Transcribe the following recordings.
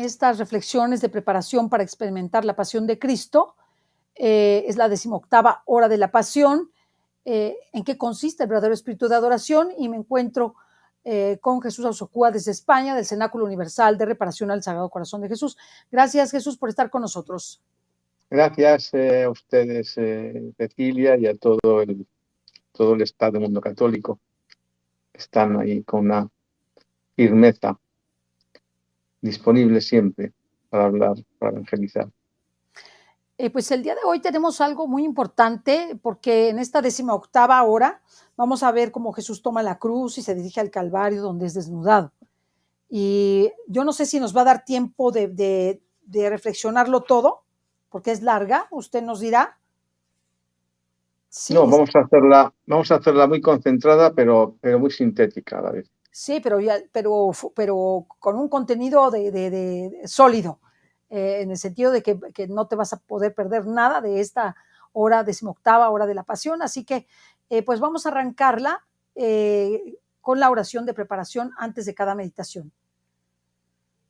estas reflexiones de preparación para experimentar la pasión de Cristo. Es la 18ª hora de la pasión. ¿En qué consiste el verdadero espíritu de adoración? Y me encuentro con Jesús Ausocúa desde España, del Cenáculo Universal de Reparación al Sagrado Corazón de Jesús. Gracias, Jesús, por estar con nosotros. Gracias a ustedes, Cecilia, y a todo el Estado del mundo católico. Están ahí con una firmeza, disponibles siempre para hablar, para evangelizar. Pues el día de hoy tenemos algo muy importante, porque en esta 18ª hora vamos a ver cómo Jesús toma la cruz y se dirige al Calvario, donde es desnudado. Y yo no sé si nos va a dar tiempo de reflexionarlo todo, porque es larga, usted nos dirá. Sí, no, vamos a hacerla muy concentrada, pero muy sintética a la vez. Sí, pero con un contenido sólido, en el sentido de que no te vas a poder perder nada de esta hora, 18ª hora de la pasión. Así que, pues vamos a arrancarla con la oración de preparación antes de cada meditación.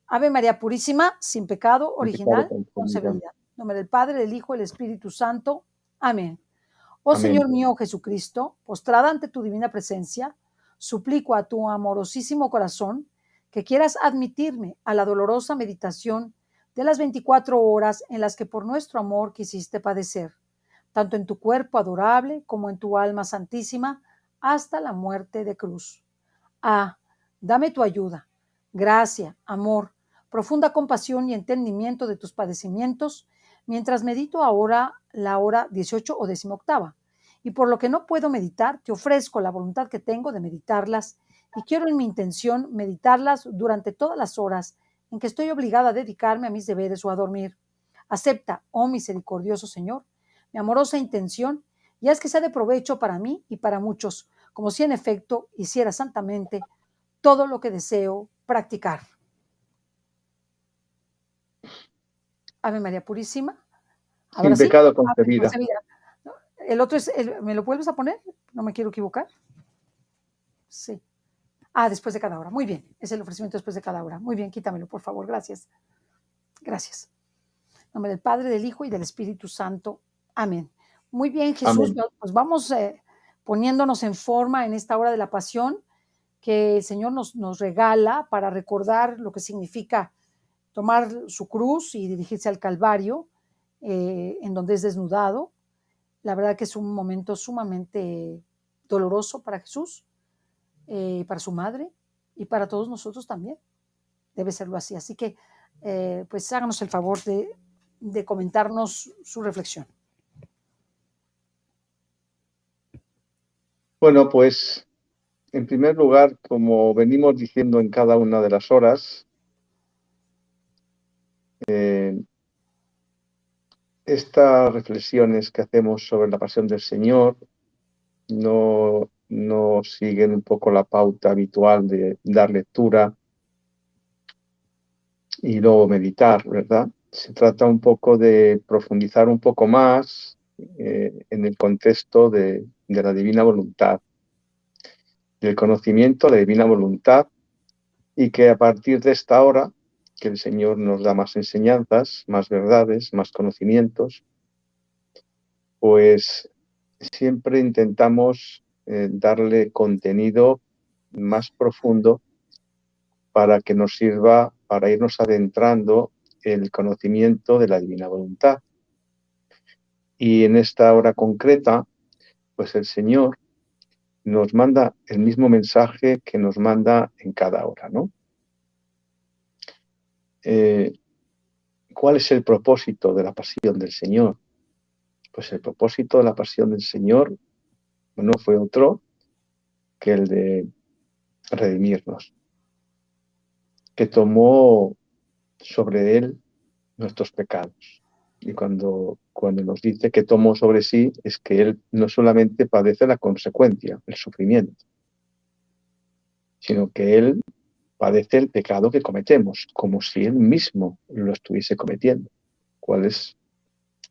Ave María Purísima, sin pecado original, concebida. En nombre del Padre, del Hijo y del Espíritu Santo. Amén. Oh Amén. Señor mío Jesucristo, postrada ante tu divina presencia, suplico a tu amorosísimo corazón que quieras admitirme a la dolorosa meditación de las 24 horas en las que por nuestro amor quisiste padecer, tanto en tu cuerpo adorable como en tu alma santísima, hasta la muerte de cruz. Dame tu ayuda, gracia, amor, profunda compasión y entendimiento de tus padecimientos, mientras medito ahora la hora 18 o 18ª. Y por lo que no puedo meditar, te ofrezco la voluntad que tengo de meditarlas, y quiero en mi intención meditarlas durante todas las horas en que estoy obligada a dedicarme a mis deberes o a dormir. Acepta, oh misericordioso Señor, mi amorosa intención, y haz que sea de provecho para mí y para muchos, como si en efecto hiciera santamente todo lo que deseo practicar. Ave María Purísima. Sin pecado concebida. El otro es, ¿me lo vuelves a poner? No me quiero equivocar. Sí. Después de cada hora. Muy bien. Es el ofrecimiento después de cada hora. Muy bien, quítamelo, por favor. Gracias. Gracias. En nombre del Padre, del Hijo y del Espíritu Santo. Amén. Muy bien, Jesús. Amén. Pues vamos poniéndonos en forma en esta hora de la pasión que el Señor nos regala para recordar lo que significa tomar su cruz y dirigirse al Calvario, en donde es desnudado. La verdad que es un momento sumamente doloroso para Jesús, para su madre y para todos nosotros también. Debe serlo así. Así que, pues háganos el favor de comentarnos su reflexión. Bueno, pues en primer lugar, como venimos diciendo en cada una de las horas, estas reflexiones que hacemos sobre la pasión del Señor no siguen un poco la pauta habitual de dar lectura y luego meditar, ¿verdad? Se trata un poco de profundizar un poco más en el contexto de la divina voluntad, del conocimiento de la divina voluntad, y que a partir de esta hora, que el Señor nos da más enseñanzas, más verdades, más conocimientos, pues siempre intentamos darle contenido más profundo para que nos sirva para irnos adentrando en el conocimiento de la divina voluntad. Y en esta hora concreta, pues el Señor nos manda el mismo mensaje que nos manda en cada hora, ¿no? ¿Cuál es el propósito de la pasión del Señor? Pues el propósito de la pasión del Señor no fue otro que el de redimirnos, que tomó sobre él nuestros pecados. Y cuando nos dice que tomó sobre sí, es que él no solamente padece la consecuencia, el sufrimiento, sino que él padece el pecado que cometemos, como si él mismo lo estuviese cometiendo, cual es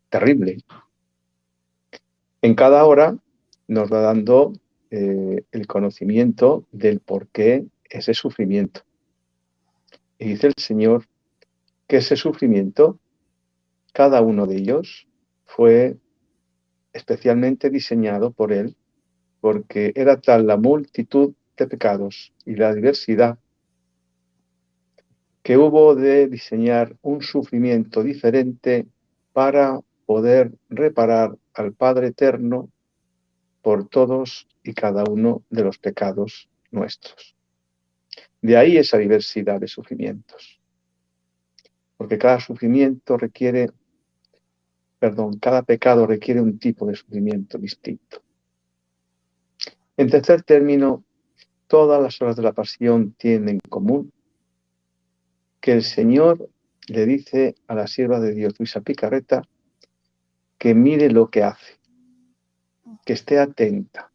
terrible. En cada hora nos va dando el conocimiento del por qué ese sufrimiento. Y dice el Señor que ese sufrimiento, cada uno de ellos, fue especialmente diseñado por Él, porque era tal la multitud de pecados y la diversidad que hubo de diseñar un sufrimiento diferente para poder reparar al Padre Eterno por todos y cada uno de los pecados nuestros. De ahí esa diversidad de sufrimientos, porque cada pecado requiere un tipo de sufrimiento distinto. En tercer término, todas las horas de la pasión tienen en común que el Señor le dice a la sierva de Dios, Luisa Picarreta, que mire lo que hace, que esté atenta.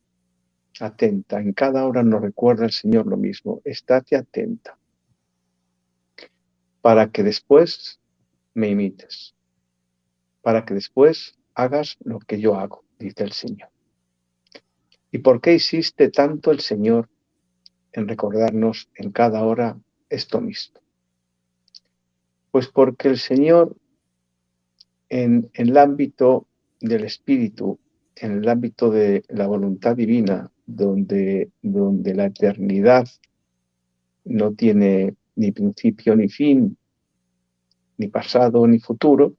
En cada hora nos recuerda el Señor lo mismo, estate atenta, para que después me imites, para que después hagas lo que yo hago, dice el Señor. ¿Y por qué insiste tanto el Señor en recordarnos en cada hora esto mismo? Pues porque el Señor en el ámbito del espíritu, en el ámbito de la voluntad divina, donde la eternidad no tiene ni principio ni fin, ni pasado ni futuro,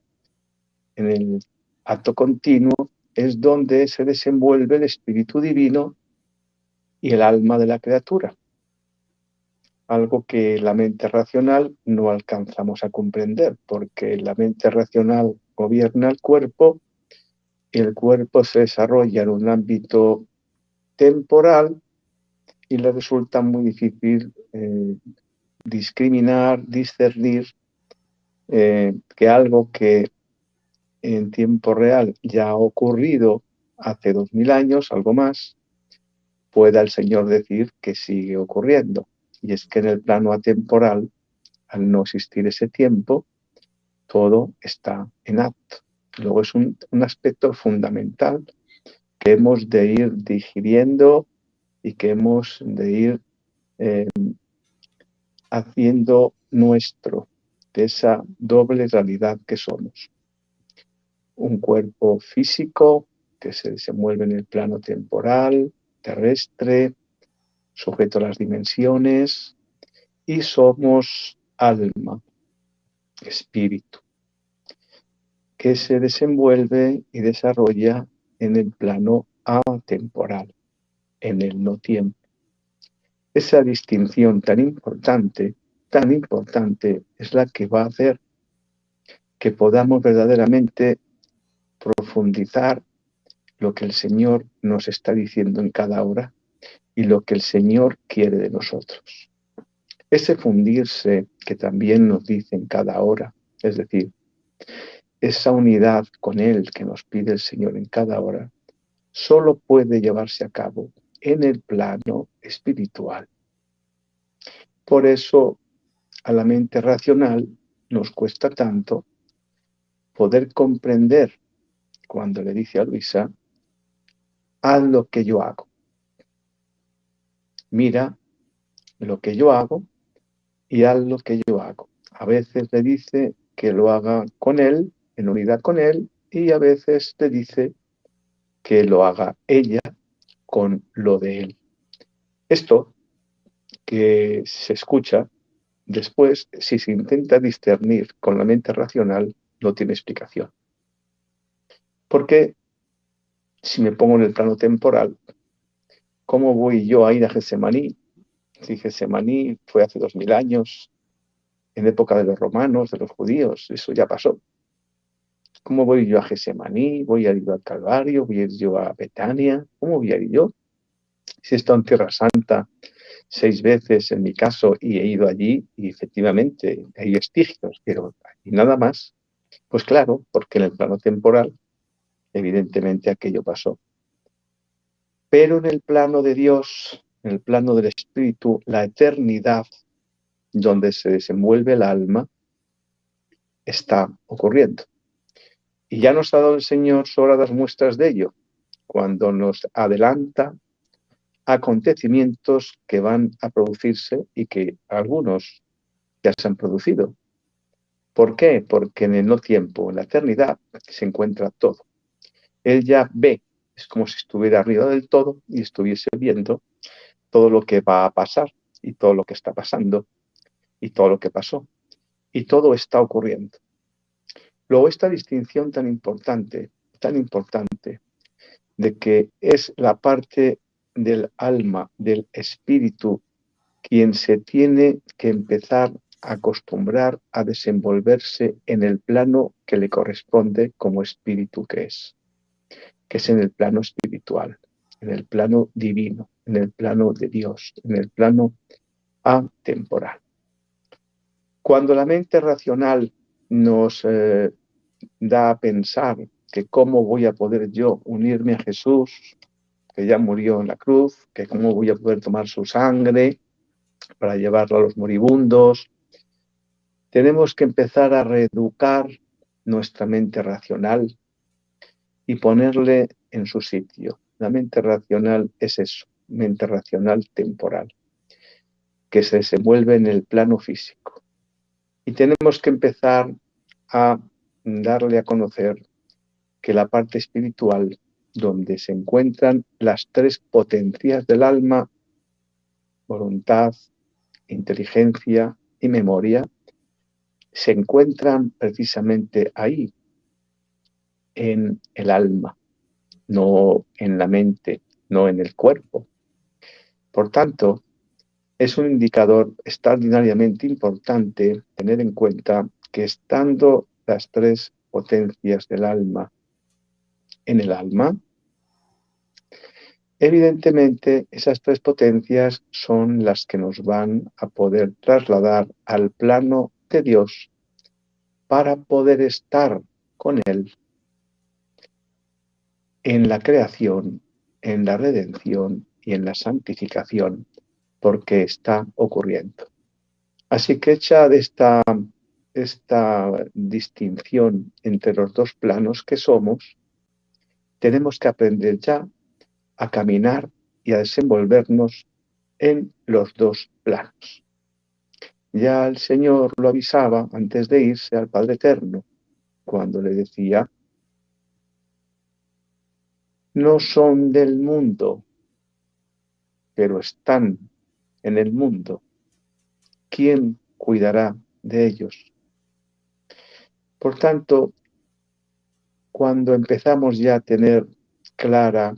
en el acto continuo es donde se desenvuelve el espíritu divino y el alma de la criatura, algo que la mente racional no alcanzamos a comprender, porque la mente racional gobierna el cuerpo y el cuerpo se desarrolla en un ámbito temporal y le resulta muy difícil discernir que algo que en tiempo real ya ha ocurrido hace 2000 años, algo más, pueda el Señor decir que sigue ocurriendo. Y es que en el plano atemporal, al no existir ese tiempo, todo está en acto. Luego es un aspecto fundamental que hemos de ir digiriendo y que hemos de ir haciendo nuestro de esa doble realidad que somos. Un cuerpo físico que se desenvuelve en el plano temporal, terrestre, sujeto a las dimensiones, y somos alma, espíritu, que se desenvuelve y desarrolla en el plano atemporal, en el no tiempo. Esa distinción tan importante, es la que va a hacer que podamos verdaderamente profundizar lo que el Señor nos está diciendo en cada hora y lo que el Señor quiere de nosotros. Ese fundirse que también nos dice en cada hora, es decir, esa unidad con Él que nos pide el Señor en cada hora, solo puede llevarse a cabo en el plano espiritual. Por eso a la mente racional nos cuesta tanto poder comprender cuando le dice a Luisa, haz lo que yo hago. Mira lo que yo hago y haz lo que yo hago. A veces le dice que lo haga con él, en unidad con él, y a veces le dice que lo haga ella con lo de él. Esto que se escucha después, si se intenta discernir con la mente racional, no tiene explicación. Porque si me pongo en el plano temporal, ¿cómo voy yo a ir a Getsemaní? Si Getsemaní fue hace 2000 años, en época de los romanos, de los judíos, eso ya pasó. ¿Cómo voy yo a Getsemaní? ¿Voy a ir al Calvario? ¿Voy a ir yo a Betania? ¿Cómo voy a ir yo? Si he estado en Tierra Santa 6 veces en mi caso y he ido allí y efectivamente hay vestigios, pero y nada más, pues claro, porque en el plano temporal evidentemente aquello pasó. Pero en el plano de Dios, en el plano del Espíritu, la eternidad, donde se desenvuelve el alma, está ocurriendo. Y ya nos ha dado el Señor sobradas muestras de ello, cuando nos adelanta acontecimientos que van a producirse y que algunos ya se han producido. ¿Por qué? Porque en el no tiempo, en la eternidad, se encuentra todo. Él ya ve, es como si estuviera arriba del todo y estuviese viendo todo lo que va a pasar y todo lo que está pasando y todo lo que pasó. Y todo está ocurriendo. Luego, esta distinción tan importante, de que es la parte del alma, del espíritu, quien se tiene que empezar a acostumbrar a desenvolverse en el plano que le corresponde como espíritu que es en el plano espiritual, en el plano divino, en el plano de Dios, en el plano atemporal. Cuando la mente racional nos da a pensar que cómo voy a poder yo unirme a Jesús, que ya murió en la cruz, que cómo voy a poder tomar su sangre para llevarla a los moribundos, tenemos que empezar a reeducar nuestra mente racional y ponerle en su sitio. La mente racional es eso, mente racional temporal, que se desenvuelve en el plano físico. Y tenemos que empezar a darle a conocer que la parte espiritual, donde se encuentran las tres potencias del alma, voluntad, inteligencia y memoria, se encuentran precisamente ahí, en el alma, no en la mente, no en el cuerpo. Por tanto, es un indicador extraordinariamente importante tener en cuenta que estando las tres potencias del alma en el alma, evidentemente esas tres potencias son las que nos van a poder trasladar al plano de Dios para poder estar con Él en la creación, en la redención y en la santificación, porque está ocurriendo. Así que hecha de esta distinción entre los dos planos que somos, tenemos que aprender ya a caminar y a desenvolvernos en los dos planos. Ya el Señor lo avisaba antes de irse al Padre Eterno, cuando le decía: no son del mundo, pero están en el mundo. ¿Quién cuidará de ellos? Por tanto, cuando empezamos ya a tener clara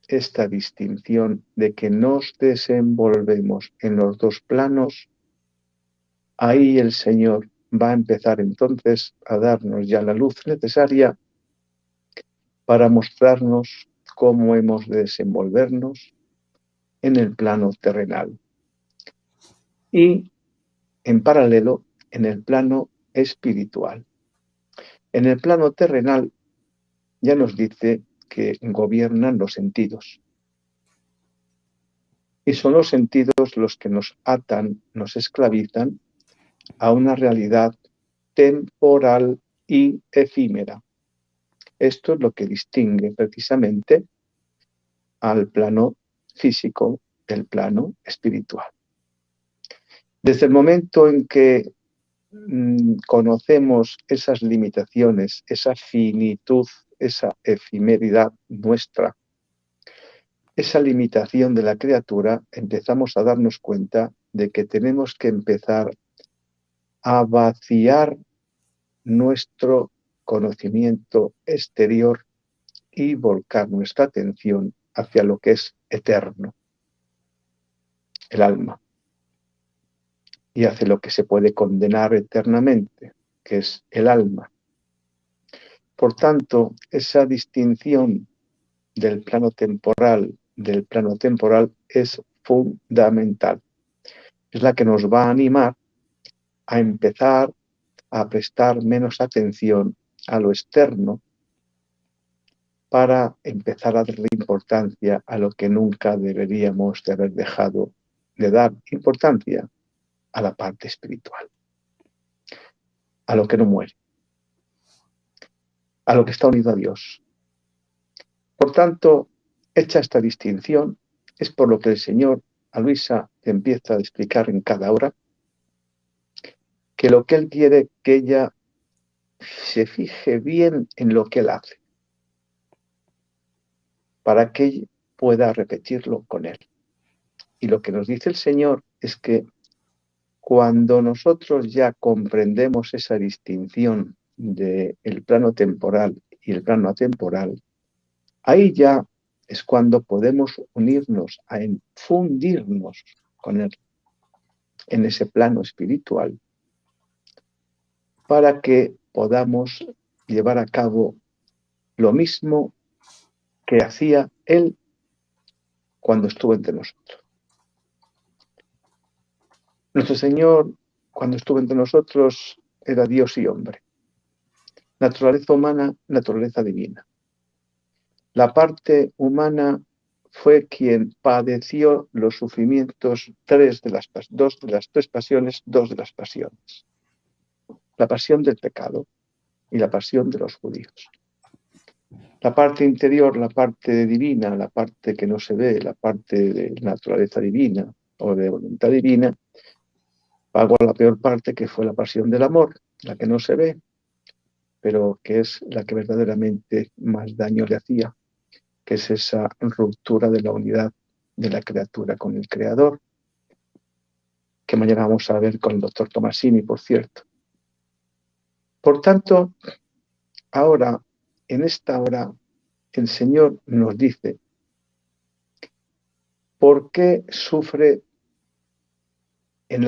esta distinción de que nos desenvolvemos en los dos planos, ahí el Señor va a empezar entonces a darnos ya la luz necesaria para mostrarnos cómo hemos de desenvolvernos en el plano terrenal y, en paralelo, en el plano espiritual. En el plano terrenal ya nos dice que gobiernan los sentidos. Y son los sentidos los que nos atan, nos esclavizan a una realidad temporal y efímera. Esto es lo que distingue precisamente al plano físico del plano espiritual. Desde el momento en que conocemos esas limitaciones, esa finitud, esa efemeridad nuestra, esa limitación de la criatura, empezamos a darnos cuenta de que tenemos que empezar a vaciar nuestro conocimiento exterior y volcar nuestra atención hacia lo que es eterno, el alma, y hacia lo que se puede condenar eternamente, que es el alma. Por tanto, esa distinción del plano temporal es fundamental. Es la que nos va a animar a empezar a prestar menos atención a lo externo para empezar a darle importancia a lo que nunca deberíamos de haber dejado de dar importancia, a la parte espiritual, a lo que no muere, a lo que está unido a Dios. Por tanto, hecha esta distinción, es por lo que el Señor a Luisa empieza a explicar en cada hora que lo que Él quiere que ella se fije bien en lo que él hace, para que pueda repetirlo con él. Y lo que nos dice el Señor es que cuando nosotros ya comprendemos esa distinción del plano temporal y el plano atemporal, ahí ya es cuando podemos unirnos, a fundirnos con él en ese plano espiritual, para que podamos llevar a cabo lo mismo que hacía él cuando estuvo entre nosotros. Nuestro Señor, cuando estuvo entre nosotros, era Dios y hombre. Naturaleza humana, naturaleza divina. La parte humana fue quien padeció los sufrimientos, dos de las tres pasiones, dos de las pasiones. La pasión del pecado y la pasión de los judíos. La parte interior, la parte divina, la parte que no se ve, la parte de naturaleza divina o de voluntad divina, pagó la peor parte, que fue la pasión del amor, la que no se ve, pero que es la que verdaderamente más daño le hacía, que es esa ruptura de la unidad de la criatura con el Creador, que mañana vamos a ver con el doctor Tomasini, por cierto. Por tanto, ahora, en esta hora, el Señor nos dice, ¿por qué sufre en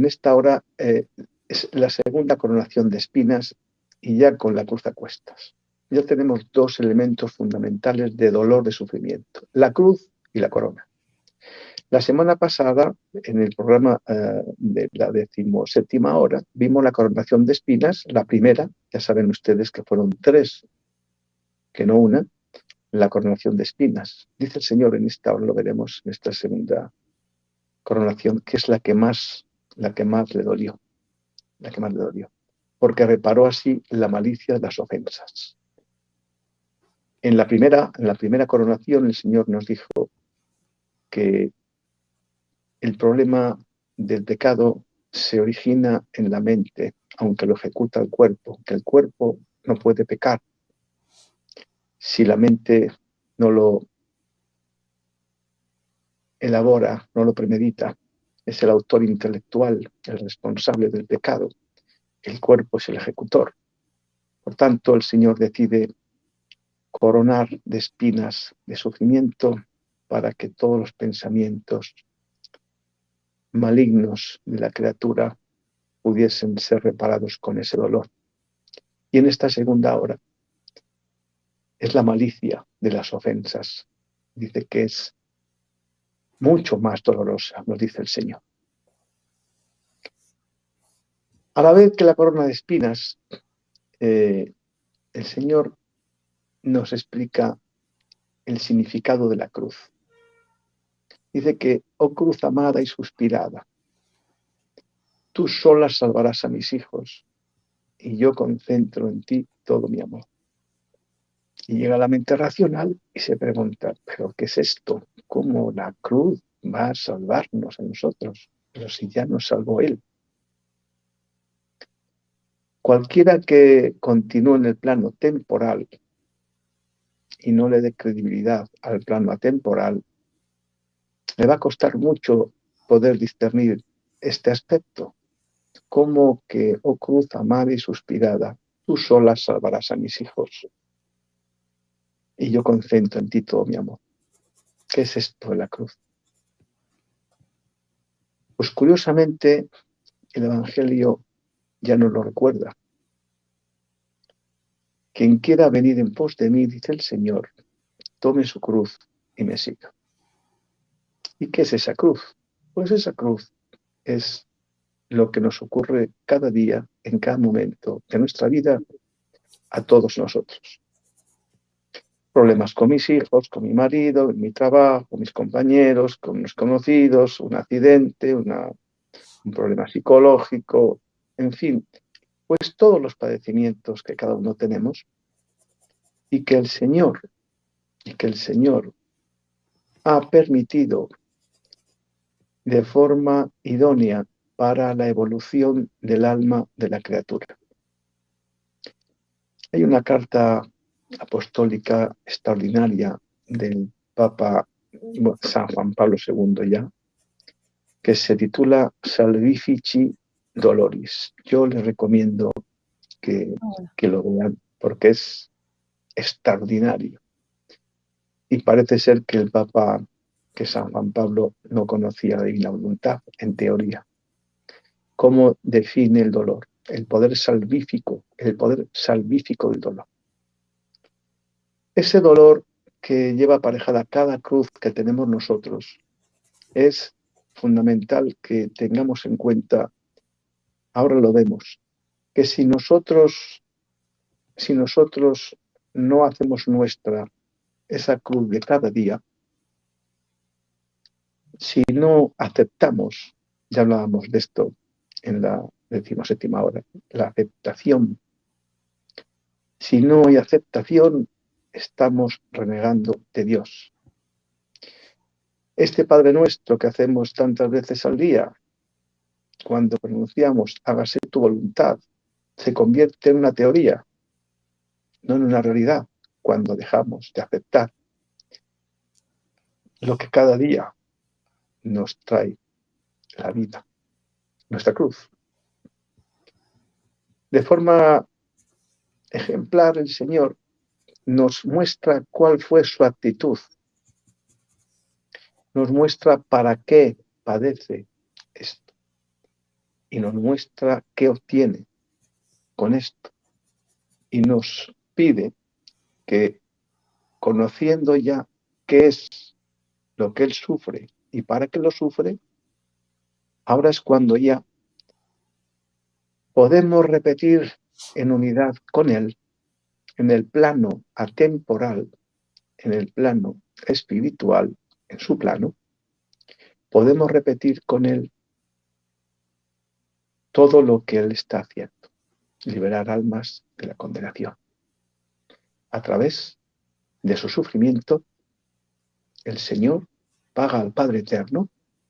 esta hora? Es la segunda coronación de espinas y ya con la cruz a cuestas. Ya tenemos dos elementos fundamentales de dolor, de sufrimiento, la cruz y la corona. La semana pasada, en el programa de la 17ª hora, vimos la coronación de espinas, la primera, ya saben ustedes que fueron 3, que no una, la coronación de espinas. Dice el Señor en esta hora, lo veremos, en esta segunda coronación, que es la que más le dolió, porque reparó así la malicia de las ofensas. En la primera coronación, el Señor nos dijo que el problema del pecado se origina en la mente, aunque lo ejecuta el cuerpo, que el cuerpo no puede pecar si la mente no lo elabora, no lo premedita. Es el autor intelectual, el responsable del pecado. El cuerpo es el ejecutor. Por tanto, el Señor decide coronar de espinas de sufrimiento para que todos los pensamientos malignos de la criatura pudiesen ser reparados con ese dolor. Y en esta segunda hora es la malicia de las ofensas. Dice que es mucho más dolorosa, nos dice el Señor. A la vez que la corona de espinas, el Señor nos explica el significado de la cruz. Dice que, oh cruz amada y suspirada, tú sola salvarás a mis hijos y yo concentro en ti todo mi amor. Y llega a la mente racional y se pregunta, ¿pero qué es esto? ¿Cómo la cruz va a salvarnos a nosotros? Pero si ya nos salvó Él. Cualquiera que continúe en el plano temporal y no le dé credibilidad al plano atemporal, le va a costar mucho poder discernir este aspecto. Como que, oh cruz amada y suspirada, tú sola salvarás a mis hijos. Y yo concentro en ti todo mi amor. ¿Qué es esto de la cruz? Pues curiosamente, el Evangelio ya nos lo recuerda. Quien quiera venir en pos de mí, dice el Señor, tome su cruz y me siga. ¿Y qué es esa cruz? Pues esa cruz es lo que nos ocurre cada día, en cada momento de nuestra vida, a todos nosotros. Problemas con mis hijos, con mi marido, en mi trabajo, mis compañeros, con mis conocidos, un accidente, un problema psicológico, en fin, pues todos los padecimientos que cada uno tenemos y que el Señor ha permitido de forma idónea para la evolución del alma de la criatura. Hay una carta apostólica extraordinaria del Papa San Juan Pablo II ya, que se titula Salvifici Doloris. Yo les recomiendo que lo vean porque es extraordinario. Y parece ser que el Papa, que San Juan Pablo, no conocía la divina voluntad, en teoría. ¿Cómo define el dolor? El poder salvífico del dolor. Ese dolor que lleva aparejada cada cruz que tenemos nosotros, es fundamental que tengamos en cuenta, ahora lo vemos, que si nosotros no hacemos nuestra esa cruz de cada día, si no aceptamos, ya hablábamos de esto en la 17ª hora, la aceptación. Si no hay aceptación, estamos renegando de Dios. Este Padre Nuestro que hacemos tantas veces al día, cuando pronunciamos hágase tu voluntad, se convierte en una teoría, no en una realidad, cuando dejamos de aceptar lo que cada día nos trae la vida, nuestra cruz. De forma ejemplar, el Señor nos muestra cuál fue su actitud, nos muestra para qué padece esto y nos muestra qué obtiene con esto y nos pide que, conociendo ya qué es lo que Él sufre y para qué lo sufre, ahora es cuando ya podemos repetir en unidad con Él, en el plano atemporal, en el plano espiritual, en su plano, podemos repetir con Él todo lo que Él está haciendo, liberar almas de la condenación. A través de su sufrimiento, el Señor paga al Padre Eterno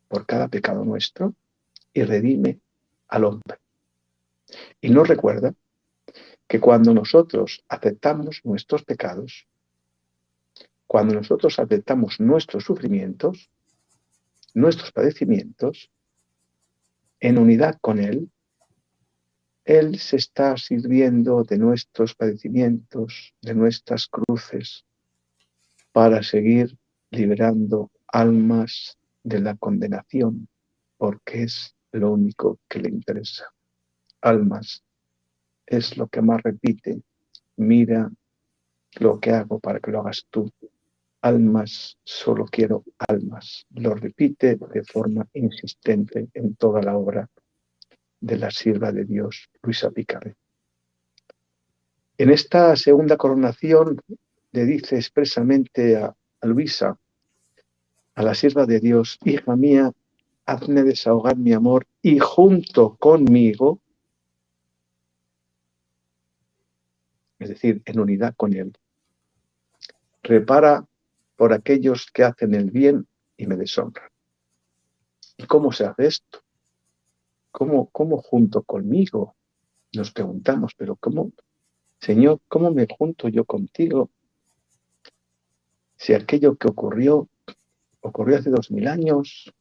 por cada pecado nuestro y redime al hombre. Y nos recuerda que cuando nosotros aceptamos nuestros pecados, cuando nosotros aceptamos nuestros sufrimientos, nuestros padecimientos, en unidad con Él, Él se está sirviendo de nuestros padecimientos, de nuestras cruces, para seguir liberando almas de la condenación, porque es lo único que le interesa. Almas es lo que más repite. Mira lo que hago para que lo hagas tú. Almas, solo quiero almas. Lo repite de forma insistente en toda la obra de la sierva de Dios, Luisa Picarré. En esta segunda coronación le dice expresamente a Luisa, a la sierva de Dios: hija mía, hazme desahogar mi amor y junto conmigo, es decir, en unidad con Él, repara por aquellos que hacen el bien y me deshonran. ¿Y cómo se hace esto? ¿Cómo junto conmigo? Nos preguntamos, pero ¿cómo, Señor, cómo me junto yo contigo si aquello que ocurrió hace 2000 años?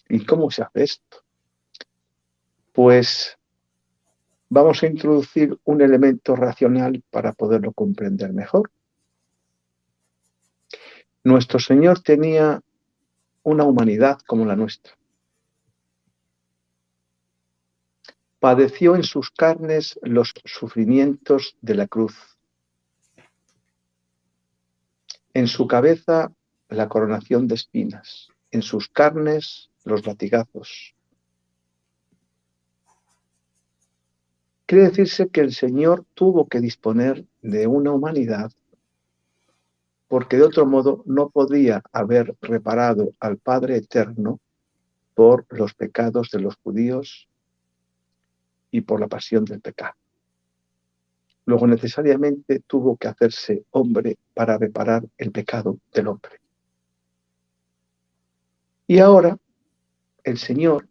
¿Y cómo se hace esto? Pues vamos a introducir un elemento racional para poderlo comprender mejor. Nuestro Señor tenía una humanidad como la nuestra. Padeció en sus carnes los sufrimientos de la cruz. En su cabeza la coronación de espinas, en sus carnes los latigazos. Quiere decirse que el Señor tuvo que disponer de una humanidad porque de otro modo no podía haber reparado al Padre Eterno por los pecados de los judíos y por la pasión del pecado. Luego necesariamente tuvo que hacerse hombre para reparar el pecado del hombre. Y ahora el Señor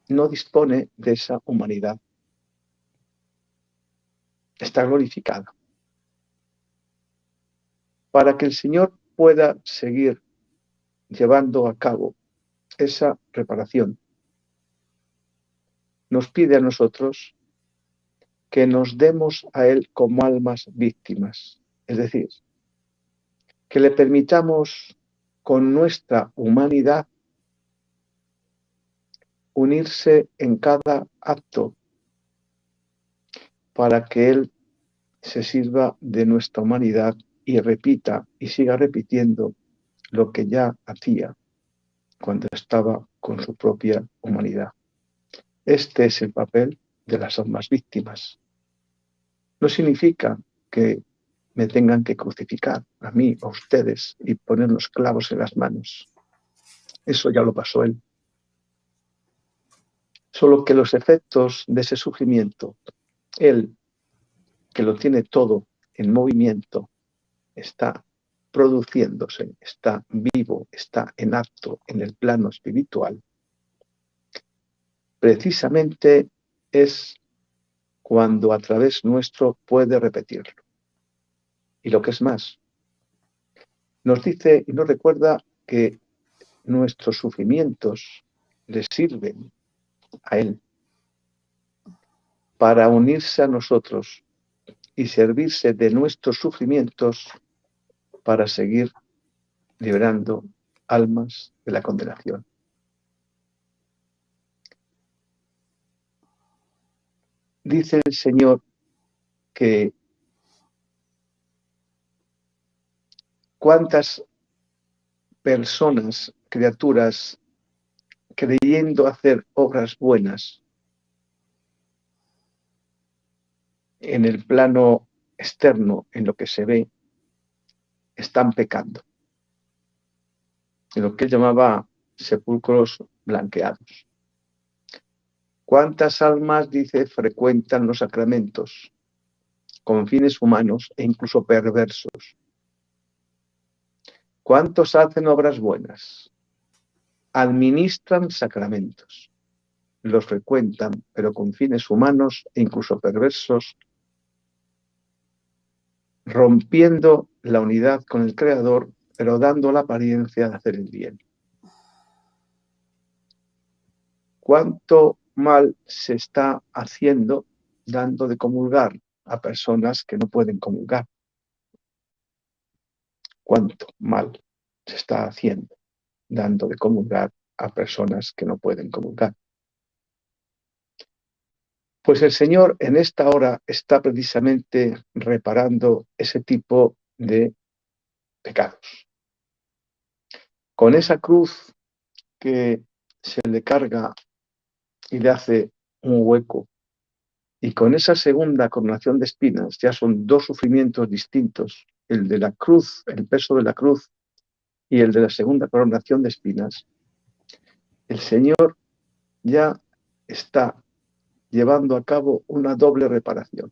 no dispone de esa humanidad. está glorificada. Para que el Señor pueda seguir llevando a cabo esa reparación, nos pide a nosotros que nos demos a Él como almas víctimas, es decir, que le permitamos con nuestra humanidad unirse en cada acto para que Él se sirva de nuestra humanidad y repita y siga repitiendo lo que ya hacía cuando estaba con su propia humanidad. Este es el papel de las almas víctimas. No significa que me tengan que crucificar a mí o a ustedes y poner los clavos en las manos. Eso ya lo pasó Él. Solo que los efectos de ese sufrimiento, Él, que lo tiene todo en movimiento, está produciéndose, está vivo, está en acto en el plano espiritual. Precisamente es cuando a través nuestro puede repetirlo. Y lo que es más, nos dice y nos recuerda que nuestros sufrimientos le sirven a Él para unirse a nosotros y servirse de nuestros sufrimientos para seguir liberando almas de la condenación. Dice el Señor que cuántas personas, criaturas, creyendo hacer obras buenas en el plano externo, en lo que se ve, están pecando. En lo que él llamaba sepulcros blanqueados. ¿Cuántas almas, dice, frecuentan los sacramentos con fines humanos e incluso perversos? ¿Cuántos hacen obras buenas? Administran sacramentos, los frecuentan, pero con fines humanos e incluso perversos, rompiendo la unidad con el Creador, pero dando la apariencia de hacer el bien. ¿Cuánto mal se está haciendo dando de comulgar a personas que no pueden comulgar? ¿Cuánto mal se está haciendo dando de comulgar a personas que no pueden comulgar? Pues el Señor en esta hora está precisamente reparando ese tipo de pecados. Con esa cruz que se le carga y le hace un hueco, y con esa segunda coronación de espinas, ya son dos sufrimientos distintos, el de la cruz, el peso de la cruz, y el de la segunda coronación de espinas, el Señor ya está llevando a cabo una doble reparación.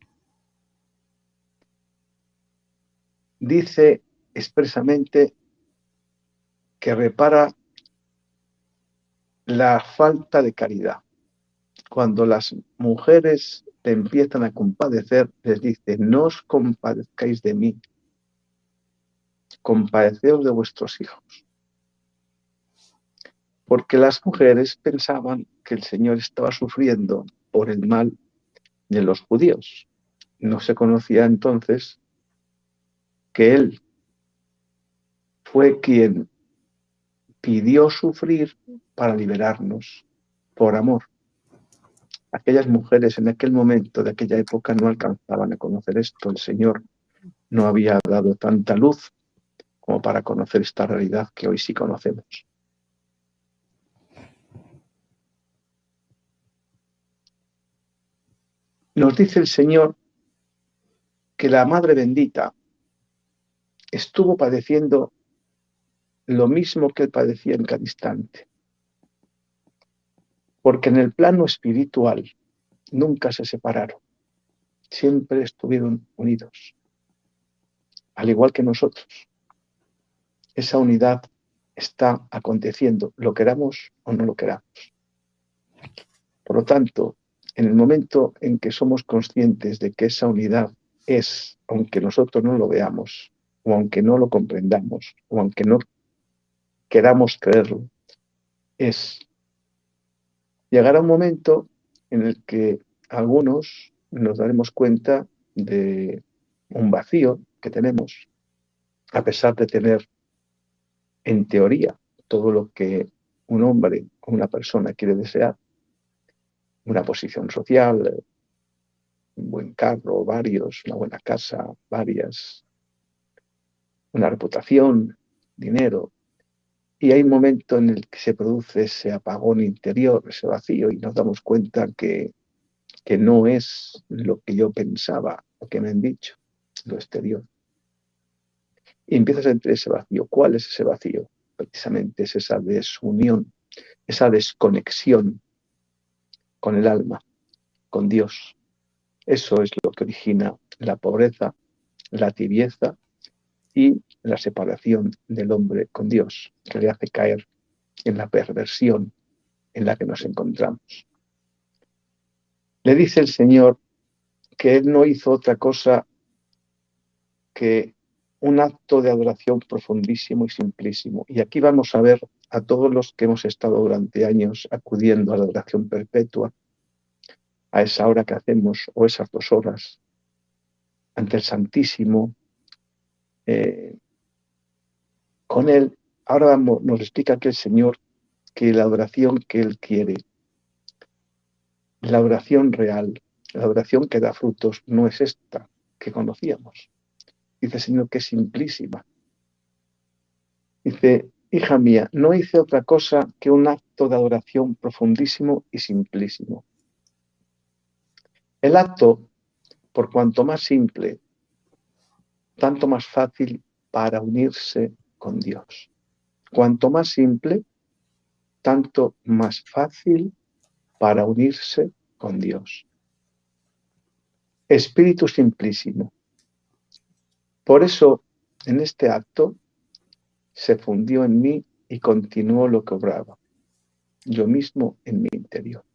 Dice expresamente que repara la falta de caridad. Cuando las mujeres le empiezan a compadecer, les dice, no os compadezcáis de mí, compadeceos de vuestros hijos. Porque las mujeres pensaban que el Señor estaba sufriendo por el mal de los judíos. No se conocía entonces que Él fue quien pidió sufrir para liberarnos por amor. Aquellas mujeres en aquel momento de aquella época no alcanzaban a conocer esto. El Señor no había dado tanta luz como para conocer esta realidad que hoy sí conocemos. Nos dice el Señor que la Madre Bendita estuvo padeciendo lo mismo que Él padecía en cada instante. Porque en el plano espiritual nunca se separaron, siempre estuvieron unidos, al igual que nosotros. Esa unidad está aconteciendo, lo queramos o no lo queramos. Por lo tanto, en el momento en que somos conscientes de que esa unidad es, aunque nosotros no lo veamos, o aunque no lo comprendamos, o aunque no queramos creerlo, es llegar a un momento en el que algunos nos daremos cuenta de un vacío que tenemos, a pesar de tener, en teoría, todo lo que un hombre o una persona quiere desear, una posición social, un buen carro, varios, una buena casa, varias, una reputación, dinero. Y hay un momento en el que se produce ese apagón interior, ese vacío, y nos damos cuenta que no es lo que yo pensaba, lo que me han dicho, lo exterior. Y empieza a sentir ese vacío. ¿Cuál es ese vacío? Precisamente es esa desunión, esa desconexión con el alma, con Dios. Eso es lo que origina la pobreza, la tibieza y la separación del hombre con Dios, que le hace caer en la perversión en la que nos encontramos. Le dice el Señor que Él no hizo otra cosa que un acto de adoración profundísimo y simplísimo. Y aquí vamos a ver a todos los que hemos estado durante años acudiendo a la adoración perpetua, a esa hora que hacemos, o esas 2 horas, ante el Santísimo, con Él. Ahora nos explica aquí el Señor que la adoración que Él quiere, la adoración real, la adoración que da frutos, no es esta que conocíamos. Dice el Señor que es simplísima. Dice, hija mía, no hice otra cosa que un acto de adoración profundísimo y simplísimo. El acto, por cuanto más simple, tanto más fácil para unirse con Dios. Cuanto más simple, tanto más fácil para unirse con Dios. Espíritu simplísimo. Por eso, en este acto, se fundió en mí y continuó lo que obraba, yo mismo en mi interior.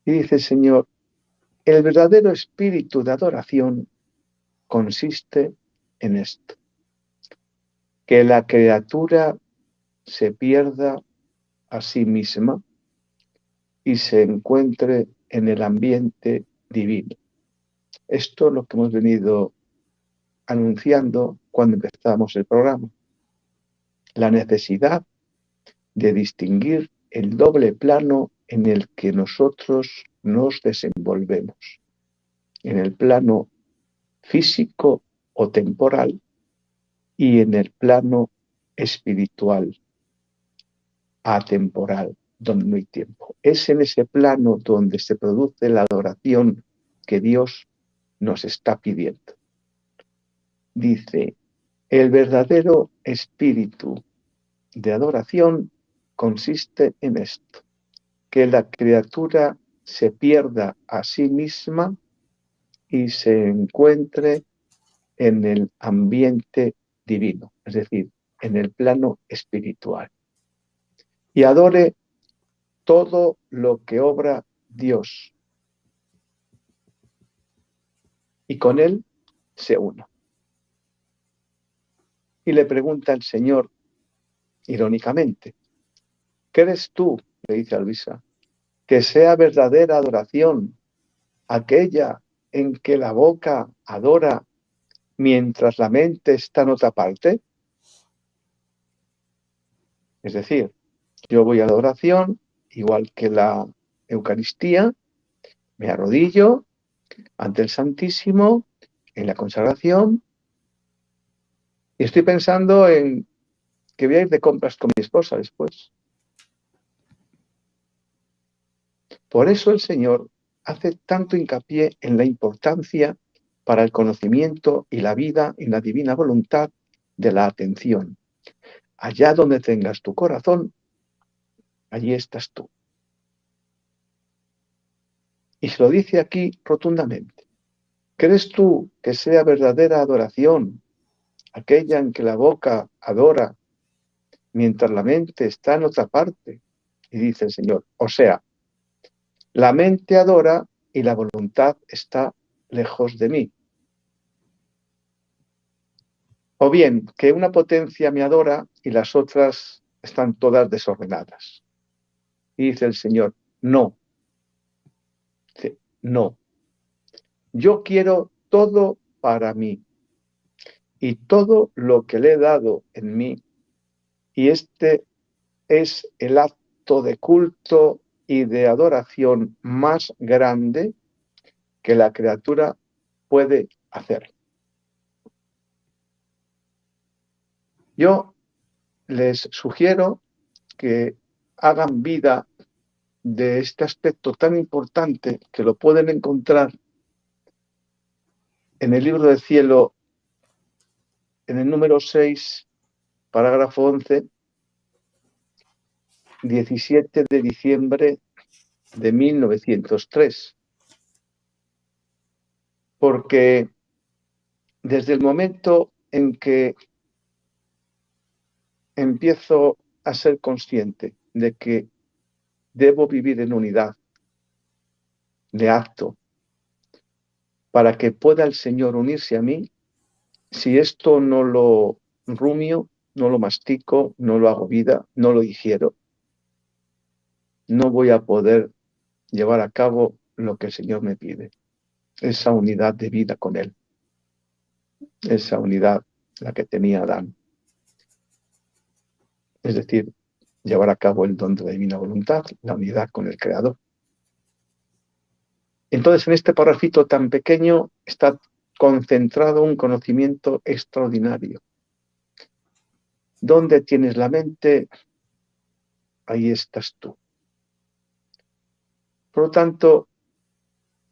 Y dice el Señor, el verdadero espíritu de adoración consiste en esto, que la criatura se pierda a sí misma y se encuentre en el ambiente divino. Esto es lo que hemos venido anunciando cuando empezamos el programa. La necesidad de distinguir el doble plano en el que nosotros nos desenvolvemos. En el plano físico o temporal y en el plano espiritual, atemporal, donde no hay tiempo. Es en ese plano donde se produce la adoración que Dios nos está pidiendo. Dice, el verdadero espíritu de adoración consiste en esto, que la criatura se pierda a sí misma y se encuentre en el ambiente divino, es decir, en el plano espiritual. Y adore todo lo que obra Dios. Y con él se una. Y le pregunta el Señor, irónicamente, ¿qué eres tú? Le dice a Luisa, que sea verdadera adoración, aquella en que la boca adora mientras la mente está en otra parte. Es decir, yo voy a la adoración, igual que la Eucaristía, me arrodillo ante el Santísimo, en la consagración, y estoy pensando en que voy a ir de compras con mi esposa después. Por eso el Señor hace tanto hincapié en la importancia para el conocimiento y la vida en la divina voluntad de la atención. Allá donde tengas tu corazón, allí estás tú. Y se lo dice aquí rotundamente. ¿Crees tú que sea verdadera adoración aquella en que la boca adora mientras la mente está en otra parte? Y dice el Señor, o sea, la mente adora y la voluntad está lejos de mí. O bien, que una potencia me adora y las otras están todas desordenadas. Y dice el Señor, no. Dice, no. Yo quiero todo para mí y todo lo que le he dado en mí. Y este es el acto de culto y de adoración más grande que la criatura puede hacer. Yo les sugiero que hagan vida de este aspecto tan importante que lo pueden encontrar en el libro del cielo, en el número 6, parágrafo 11, 17 de diciembre de 1903. Porque desde el momento en que empiezo a ser consciente de que debo vivir en unidad de acto para que pueda el Señor unirse a mí, si esto no lo rumio, no lo mastico, no lo hago vida, no lo digiero, no voy a poder llevar a cabo lo que el Señor me pide. Esa unidad de vida con Él. Esa unidad, la que tenía Adán. Es decir, llevar a cabo el don de la divina voluntad, la unidad con el Creador. Entonces, en este parrafito tan pequeño está concentrado un conocimiento extraordinario. ¿Dónde tienes la mente? Ahí estás tú. Por lo tanto,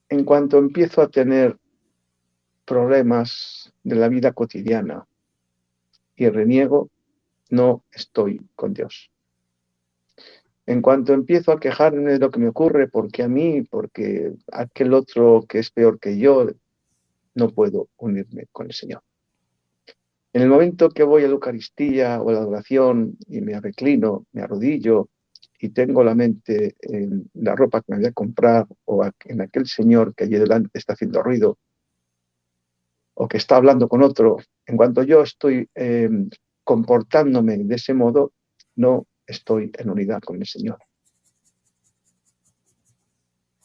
en cuanto empiezo a tener problemas de la vida cotidiana y reniego, no estoy con Dios. En cuanto empiezo a quejarme de lo que me ocurre, porque a mí, porque aquel otro que es peor que yo, no puedo unirme con el Señor. En el momento que voy a la Eucaristía o a la adoración y me reclino, me arrodillo y tengo la mente en la ropa que me voy a comprar o en aquel señor que allí delante está haciendo ruido o que está hablando con otro, en cuanto yo estoy comportándome de ese modo, no estoy en unidad con el Señor.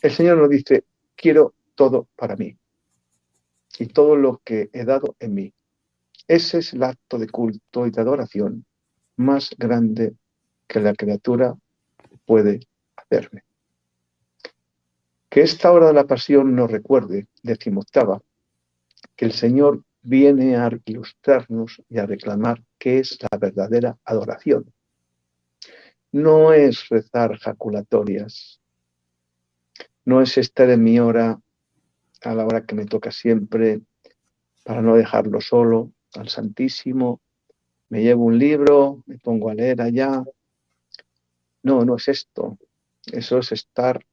El Señor nos dice, quiero todo para mí y todo lo que he dado en mí. Ese es el acto de culto y de adoración más grande que la criatura puede hacerme. Que esta hora de la pasión nos recuerde, 18ª, que el Señor viene a ilustrarnos y a reclamar qué es la verdadera adoración. No es rezar jaculatorias, no es estar en mi hora a la hora que me toca siempre para no dejarlo solo al Santísimo, me llevo un libro, me pongo a leer allá. No, no es esto. Eso es estar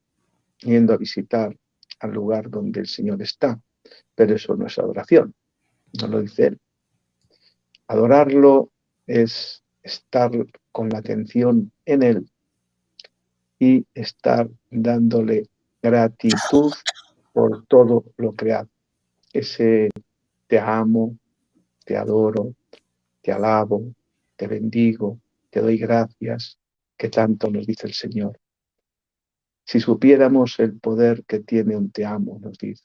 yendo a visitar al lugar donde el Señor está. Pero eso no es adoración, no lo dice Él. Adorarlo es estar con la atención en Él y estar dándole gratitud por todo lo creado. Ese te amo, te adoro, te alabo, te bendigo, te doy gracias, que tanto nos dice el Señor. Si supiéramos el poder que tiene un te amo, nos dice,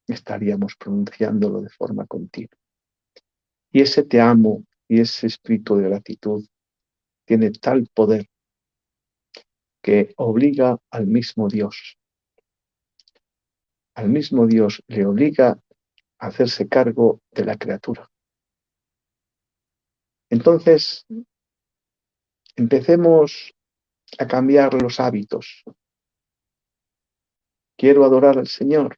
estaríamos pronunciándolo de forma continua. Y ese te amo y ese espíritu de gratitud tiene tal poder que obliga al mismo Dios. Al mismo Dios le obliga a hacerse cargo de la criatura. Entonces, empecemos a cambiar los hábitos. Quiero adorar al Señor.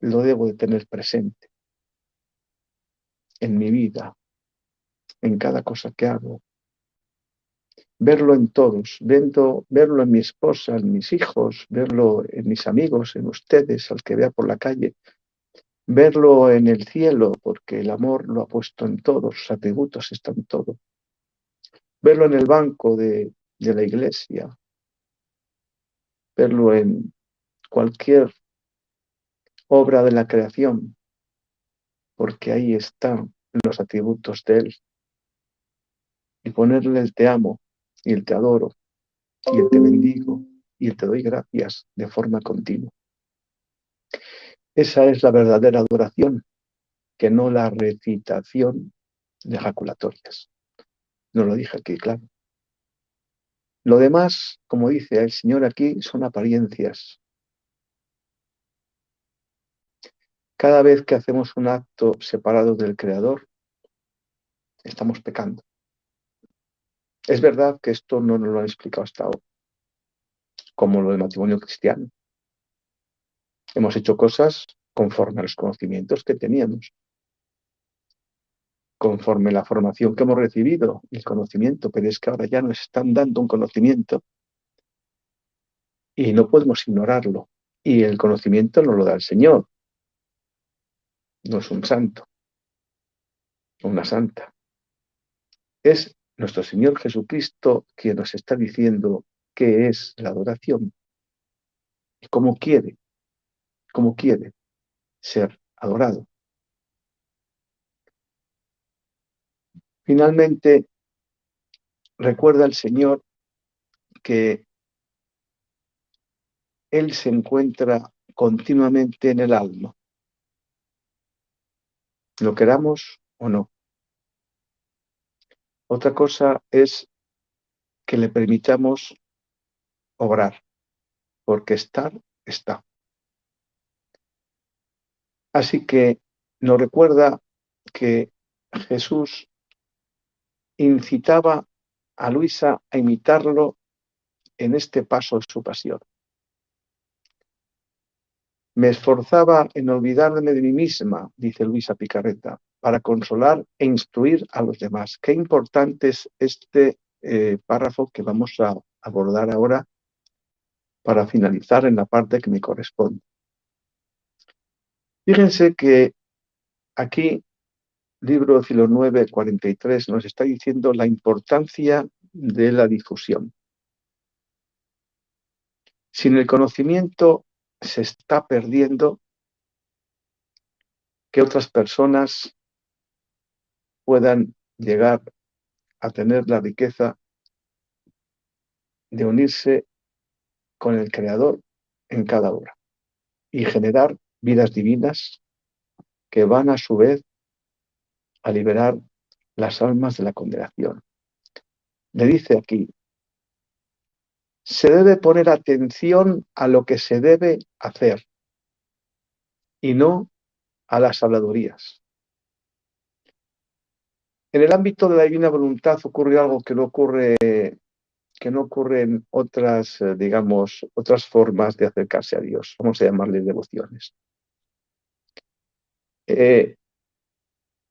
Lo debo de tener presente en mi vida, en cada cosa que hago. Verlo en todos, verlo en mi esposa, en mis hijos, verlo en mis amigos, en ustedes, al que vea por la calle. Verlo en el cielo, porque el amor lo ha puesto en todos, sus atributos están en todo. Verlo en el banco de la iglesia. Verlo en cualquier obra de la creación, porque ahí están los atributos de Él. Y ponerle el te amo, y el te adoro, y el te bendigo, y el te doy gracias de forma continua. Esa es la verdadera adoración, que no la recitación de ejaculatorias. No lo dije aquí, claro. Lo demás, como dice el Señor aquí, son apariencias. Cada vez que hacemos un acto separado del Creador, estamos pecando. Es verdad que esto no nos lo han explicado hasta ahora, como lo del matrimonio cristiano. Hemos hecho cosas conforme a los conocimientos que teníamos, conforme a la formación que hemos recibido, el conocimiento, pero es que ahora ya nos están dando un conocimiento y no podemos ignorarlo. Y el conocimiento nos lo da el Señor, no es un santo, una santa. Es nuestro Señor Jesucristo quien nos está diciendo qué es la adoración y cómo quiere ser adorado. Finalmente, recuerda el Señor que Él se encuentra continuamente en el alma, lo queramos o no. Otra cosa es que le permitamos obrar, porque estar está. Así que nos recuerda que Jesús incitaba a Luisa a imitarlo en este paso de su pasión. Me esforzaba en olvidarme de mí misma, dice Luisa Picarreta, para consolar e instruir a los demás. Qué importante es este párrafo que vamos a abordar ahora para finalizar en la parte que me corresponde. Fíjense que aquí, libro de Filo 9, 43, nos está diciendo la importancia de la difusión. Sin el conocimiento se está perdiendo que otras personas puedan llegar a tener la riqueza de unirse con el Creador en cada hora y generar vidas divinas que van a su vez a liberar las almas de la condenación. Le dice aquí, se debe poner atención a lo que se debe hacer y no a las habladurías. En el ámbito de la divina voluntad ocurre algo que no ocurre en otras, digamos, otras formas de acercarse a Dios. Vamos a llamarles devociones.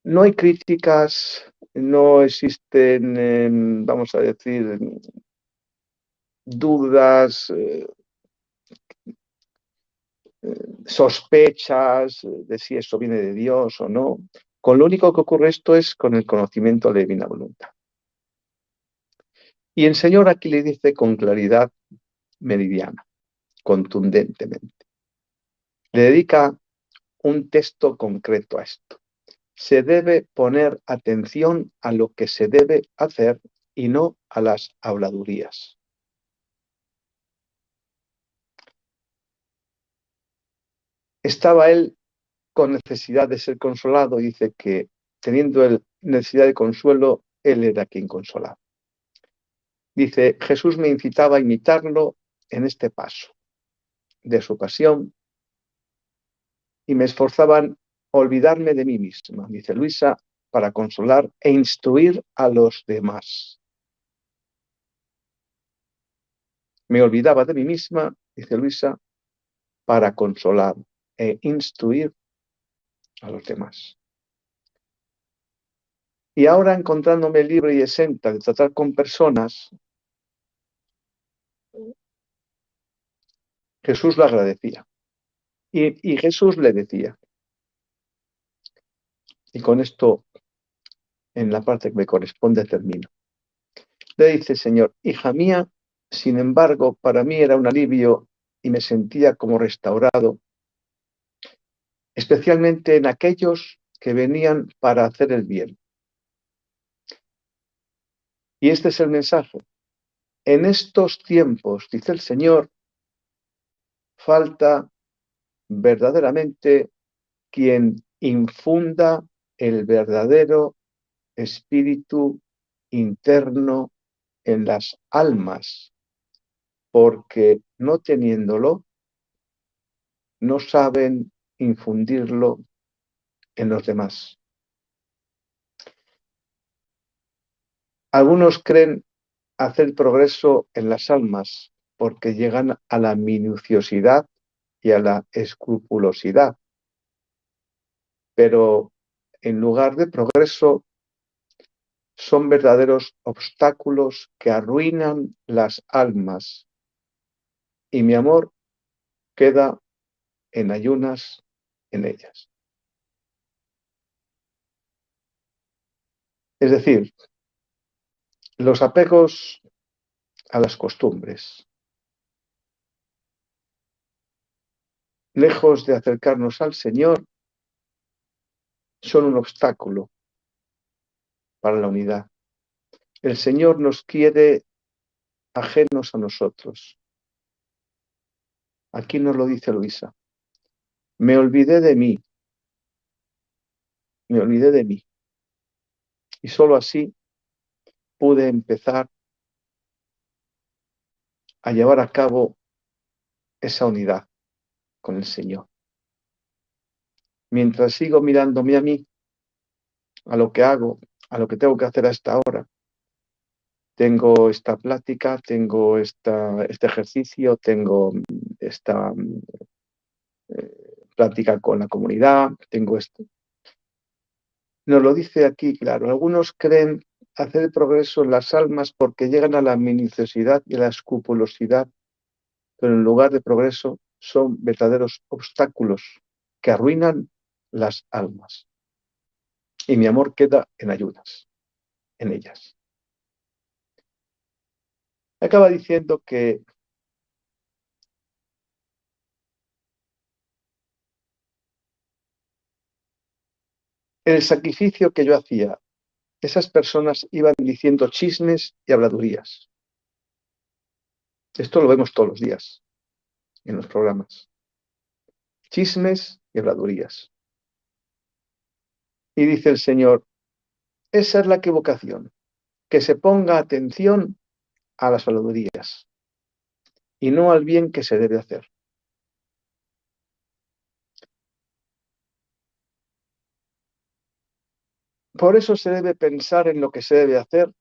No hay críticas, no existen, vamos a decir, dudas, sospechas de si eso viene de Dios o no. Con lo único que ocurre esto es con el conocimiento de la divina voluntad. Y el Señor aquí le dice con claridad meridiana, contundentemente. Le dedica un texto concreto a esto. Se debe poner atención a lo que se debe hacer y no a las habladurías. Estaba él con necesidad de ser consolado, dice que teniendo él necesidad de consuelo, él era quien consolaba. Dice, Jesús me incitaba a imitarlo en este paso de su pasión y me esforzaban a olvidarme de mí misma, dice Luisa, para consolar e instruir a los demás. Me olvidaba de mí misma, dice Luisa, para consolar e instruir a los demás. Y ahora, encontrándome libre y exenta de tratar con personas, Jesús lo agradecía. Y Jesús le decía, y con esto, en la parte que me corresponde, termino. Le dice, Señor, hija mía, sin embargo, para mí era un alivio y me sentía como restaurado, especialmente en aquellos que venían para hacer el bien. Y este es el mensaje. En estos tiempos, dice el Señor, falta verdaderamente quien infunda el verdadero espíritu interno en las almas, porque no teniéndolo, no saben infundirlo en los demás. Algunos creen hacer progreso en las almas porque llegan a la minuciosidad y a la escrupulosidad, pero en lugar de progreso son verdaderos obstáculos que arruinan las almas y mi amor queda en ayunas en ellas. Es decir, los apegos a las costumbres, lejos de acercarnos al Señor, son un obstáculo para la unidad. El Señor nos quiere ajenos a nosotros. Aquí nos lo dice Luisa. Me olvidé de mí, me olvidé de mí. Y solo así pude empezar a llevar a cabo esa unidad con el Señor. Mientras sigo mirándome a mí, a lo que hago, a lo que tengo que hacer a esta hora, tengo esta plática, tengo este ejercicio, tengo esta plática con la comunidad, tengo esto. Nos lo dice aquí, claro. Algunos creen hacer progreso en las almas porque llegan a la minuciosidad y a la escrupulosidad, pero en lugar de progreso son verdaderos obstáculos que arruinan las almas. Y mi amor queda en ayudas, en ellas. Acaba diciendo que el sacrificio que yo hacía, esas personas iban diciendo chismes y habladurías. Esto lo vemos todos los días en los programas. Chismes y habladurías. Y dice el Señor, esa es la equivocación, que se ponga atención a las habladurías y no al bien que se debe hacer. Por eso se debe pensar en lo que se debe hacer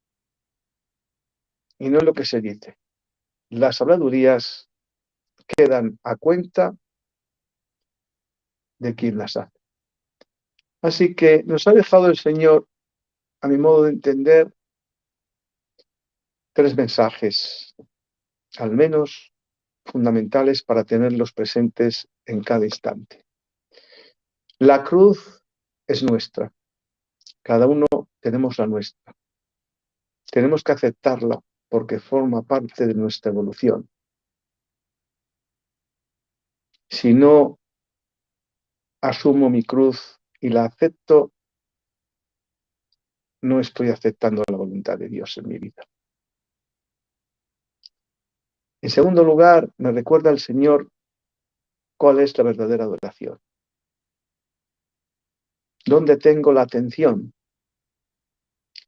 y no en lo que se dice. Las habladurías quedan a cuenta de quien las hace. Así que nos ha dejado el Señor, a mi modo de entender, 3 mensajes, al menos fundamentales para tenerlos presentes en cada instante. La cruz es nuestra, cada uno tenemos la nuestra. Tenemos que aceptarla porque forma parte de nuestra evolución. Si no asumo mi cruz y la acepto, no estoy aceptando la voluntad de Dios en mi vida. En segundo lugar, me recuerda el Señor cuál es la verdadera adoración. ¿Dónde tengo la atención?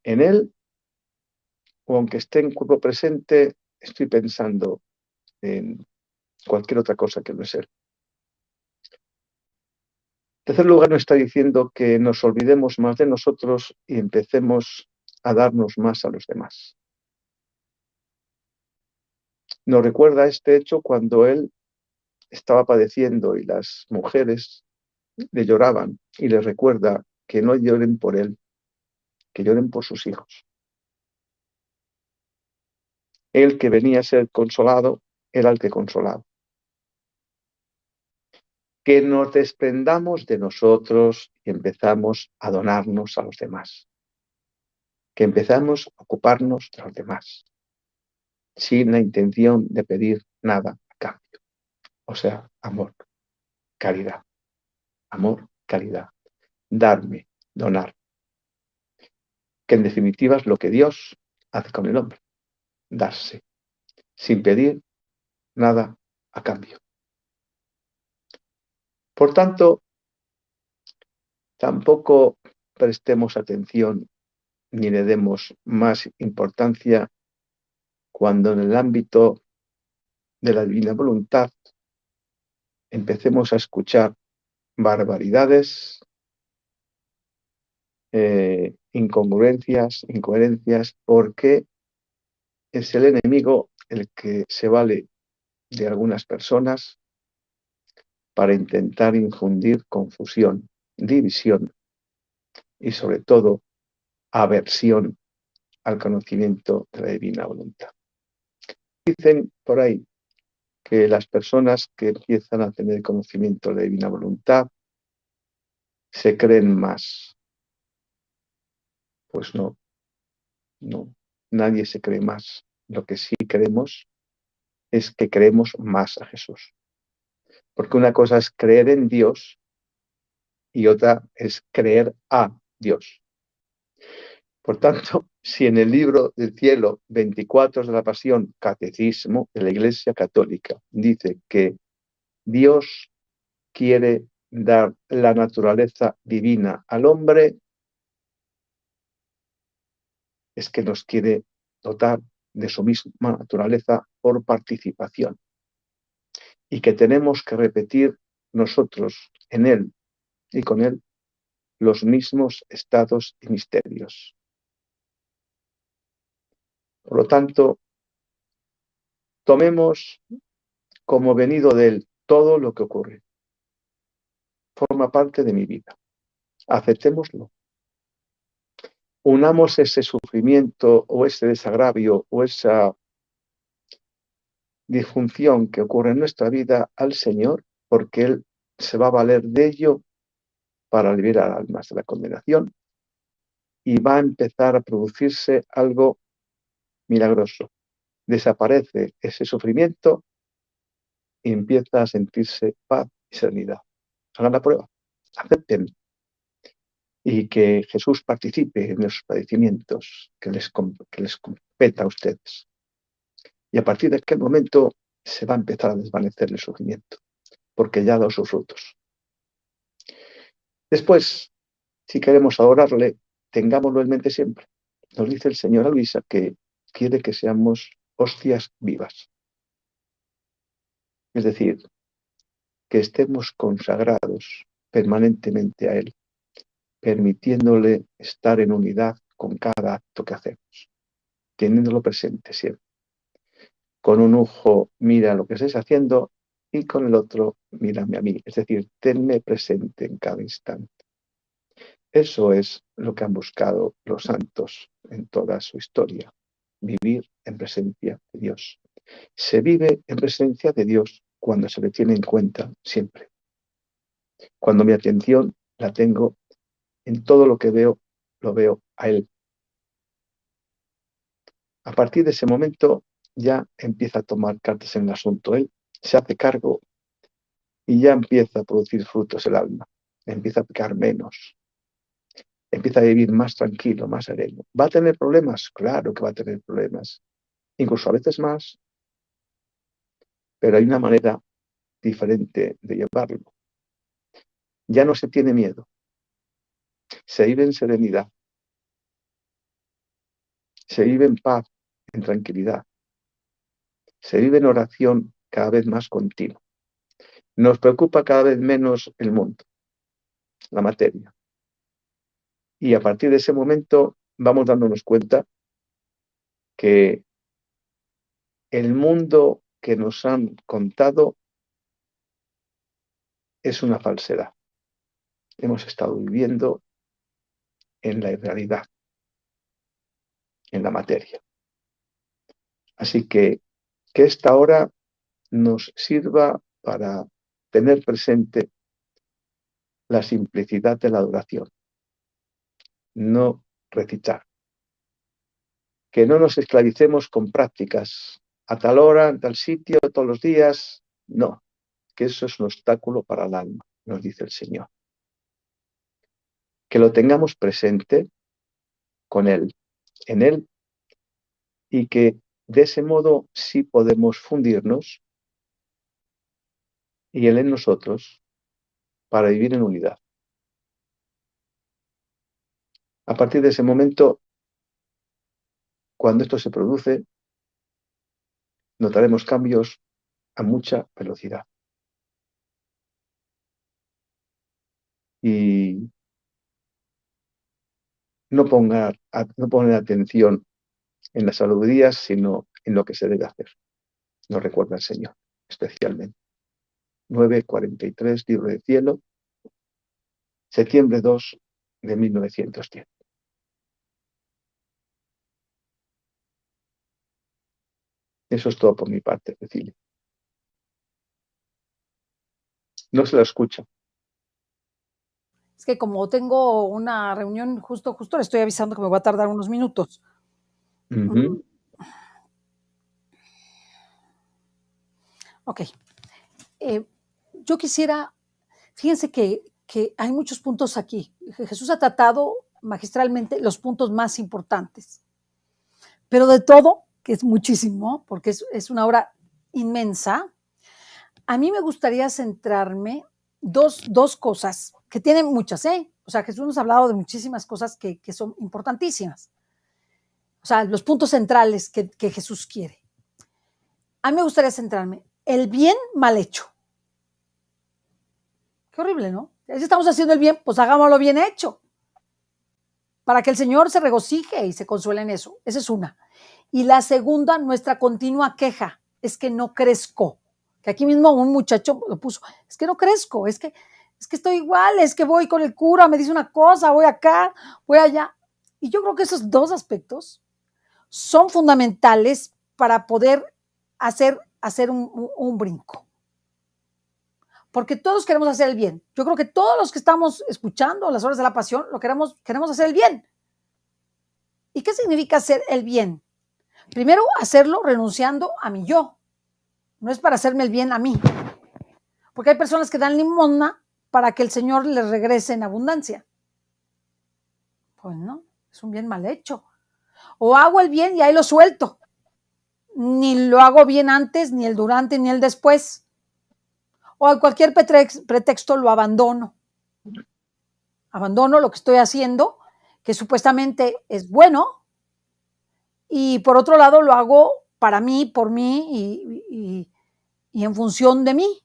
¿En Él? O aunque esté en cuerpo presente, estoy pensando en cualquier otra cosa que no es Él. En tercer lugar, nos está diciendo que nos olvidemos más de nosotros y empecemos a darnos más a los demás. Nos recuerda este hecho cuando Él estaba padeciendo y las mujeres le lloraban y les recuerda que no lloren por Él, que lloren por sus hijos. Él que venía a ser consolado, era el que consolaba. Que nos desprendamos de nosotros y empezamos a donarnos a los demás. Que empezamos a ocuparnos de los demás, sin la intención de pedir nada a cambio. O sea, amor, caridad. Amor, caridad. Darme, donar. Que en definitiva es lo que Dios hace con el hombre. Darse, sin pedir nada a cambio. Por tanto, tampoco prestemos atención ni le demos más importancia cuando en el ámbito de la divina voluntad empecemos a escuchar barbaridades, incongruencias, incoherencias, porque es el enemigo el que se vale de algunas personas para intentar infundir confusión, división y sobre todo aversión al conocimiento de la divina voluntad. Dicen por ahí que las personas que empiezan a tener conocimiento de la divina voluntad se creen más. Pues no, nadie se cree más. Lo que sí creemos es que creemos más a Jesús. Porque una cosa es creer en Dios y otra es creer a Dios. Por tanto, si en el libro del cielo 24 de la Pasión, Catecismo de la Iglesia Católica, dice que Dios quiere dar la naturaleza divina al hombre, es que nos quiere dotar de su misma naturaleza por participación y que tenemos que repetir nosotros en Él y con Él los mismos estados y misterios. Por lo tanto, tomemos como venido de Él todo lo que ocurre. Forma parte de mi vida. Aceptémoslo. Unamos ese sufrimiento o ese desagravio o esa disfunción que ocurre en nuestra vida al Señor, porque Él se va a valer de ello para liberar almas de la condenación y va a empezar a producirse algo milagroso. Desaparece ese sufrimiento y empieza a sentirse paz y serenidad. Hagan la prueba, acepten y que Jesús participe en los padecimientos que les competa a ustedes. Y a partir de aquel momento se va a empezar a desvanecer el sufrimiento, porque ya ha dado sus frutos. Después, si queremos adorarle, tengámoslo en mente siempre. Nos dice el Señor a Luisa que quiere que seamos hostias vivas. Es decir, que estemos consagrados permanentemente a Él, permitiéndole estar en unidad con cada acto que hacemos, teniéndolo presente siempre. Con un ojo mira lo que estés haciendo y con el otro mírame a mí. Es decir, tenme presente en cada instante. Eso es lo que han buscado los santos en toda su historia, vivir en presencia de Dios. Se vive en presencia de Dios cuando se le tiene en cuenta siempre. Cuando mi atención la tengo en todo lo que veo, lo veo a Él. A partir de ese momento ya empieza a tomar cartas en el asunto. Él se hace cargo y ya empieza a producir frutos el alma. Empieza a pecar menos. Empieza a vivir más tranquilo, más sereno. ¿Va a tener problemas? Claro que va a tener problemas. Incluso a veces más. Pero hay una manera diferente de llevarlo. Ya no se tiene miedo. Se vive en serenidad. Se vive en paz, en tranquilidad. Se vive en oración cada vez más continua. Nos preocupa cada vez menos el mundo, la materia. Y a partir de ese momento vamos dándonos cuenta que el mundo que nos han contado es una falsedad. Hemos estado viviendo en la irrealidad, en la materia. Así que esta hora nos sirva para tener presente la simplicidad de la adoración, no recitar. Que no nos esclavicemos con prácticas a tal hora, en tal sitio, todos los días, no. que eso es un obstáculo para el alma, nos dice el Señor. Que lo tengamos presente con Él, en Él, y que de ese modo sí podemos fundirnos y Él en nosotros para vivir en unidad. A partir de ese momento, cuando esto se produce, notaremos cambios a mucha velocidad. Y no poner atención en las saludías, sino en lo que se debe hacer. Nos recuerda el Señor, especialmente. 9:43, Libro de Cielo, septiembre 2 de 1910. Eso es todo por mi parte, Cecilia. No se la escucha. Es que como tengo una reunión justo, le estoy avisando que me va a tardar unos minutos. Uh-huh. Ok. Yo quisiera, fíjense que hay muchos puntos aquí. Jesús ha tratado magistralmente los puntos más importantes, pero de todo, que es muchísimo, porque es una obra inmensa, a mí me gustaría centrarme dos cosas, que tienen muchas, ¿eh? O sea, Jesús nos ha hablado de muchísimas cosas que son importantísimas. O sea, los puntos centrales que Jesús quiere. A mí me gustaría centrarme, el bien mal hecho. Qué horrible, ¿no? Si estamos haciendo el bien, pues hagámoslo bien hecho. Para que el Señor se regocije y se consuele en eso. Esa es una. Y la segunda, nuestra continua queja, es que no crezco. Que aquí mismo un muchacho lo puso, es que no crezco, es que estoy igual, es que voy con el cura, me dice una cosa, voy acá, voy allá. Y yo creo que esos dos aspectos son fundamentales para poder hacer un brinco. Porque todos queremos hacer el bien. Yo creo que todos los que estamos escuchando las horas de la pasión, lo queremos hacer el bien. ¿Y qué significa hacer el bien? Primero, hacerlo renunciando a mi yo. No es para hacerme el bien a mí. Porque hay personas que dan limosna para que el Señor les regrese en abundancia. Pues no, es un bien mal hecho. O hago el bien y ahí lo suelto. Ni lo hago bien antes, ni el durante, ni el después. O a cualquier pretexto lo abandono. Abandono lo que estoy haciendo, que supuestamente es bueno, y por otro lado lo hago para mí, por mí y en función de mí,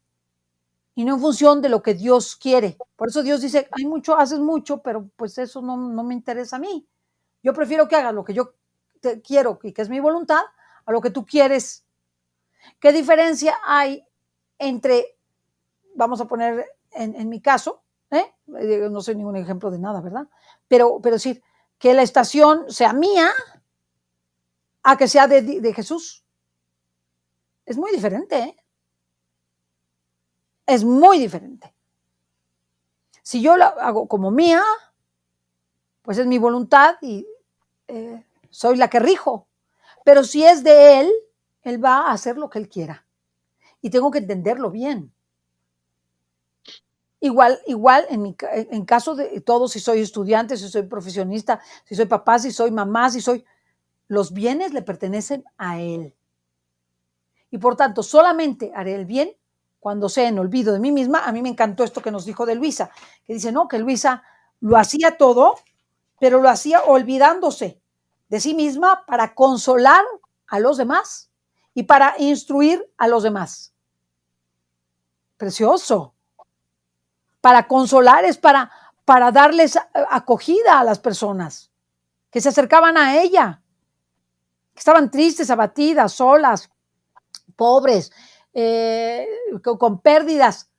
y no en función de lo que Dios quiere. Por eso Dios dice, hay mucho, haces mucho, pero pues eso no me interesa a mí. Yo prefiero que hagas lo que yo quiero y que es mi voluntad, a lo que tú quieres. ¿Qué diferencia hay entre, vamos a poner en mi caso, no soy ningún ejemplo de nada, ¿verdad? Pero decir, que la estación sea mía a que sea de Jesús. Es muy diferente, ¿eh? Es muy diferente. Si yo la hago como mía, pues es mi voluntad y soy la que rijo. Pero si es de Él va a hacer lo que Él quiera. Y tengo que entenderlo bien. Igual en caso de todos, si soy estudiante, si soy profesionista, si soy papá, si soy mamá, los bienes le pertenecen a Él. Y por tanto, solamente haré el bien cuando sea en olvido de mí misma. A mí me encantó esto que nos dijo de Luisa, que dice, no, que Luisa lo hacía todo, pero lo hacía olvidándose de sí misma para consolar a los demás y para instruir a los demás. Precioso. Para consolar es para darles acogida a las personas que se acercaban a ella, que estaban tristes, abatidas, solas, pobres, con pérdidas.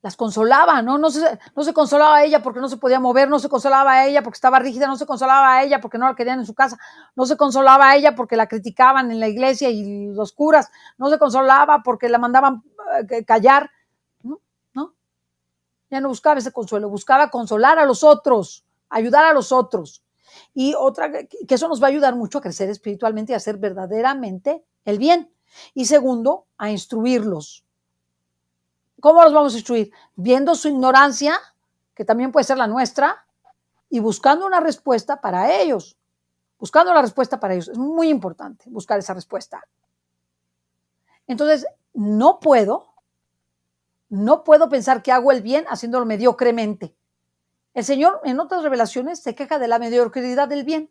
Las consolaba, ¿no? No se consolaba a ella porque no se podía mover, no se consolaba a ella porque estaba rígida, no se consolaba a ella porque no la querían en su casa, no se consolaba a ella porque la criticaban en la iglesia y los curas, no se consolaba porque la mandaban callar, ¿no? Ya no buscaba ese consuelo, buscaba consolar a los otros, ayudar a los otros. Y otra, que eso nos va a ayudar mucho a crecer espiritualmente y a hacer verdaderamente el bien. Y segundo, a instruirlos. ¿Cómo los vamos a instruir? Viendo su ignorancia, que también puede ser la nuestra, y buscando una respuesta para ellos. Buscando la respuesta para ellos. Es muy importante buscar esa respuesta. Entonces, no puedo pensar que hago el bien haciéndolo mediocremente. El Señor en otras revelaciones se queja de la mediocridad del bien.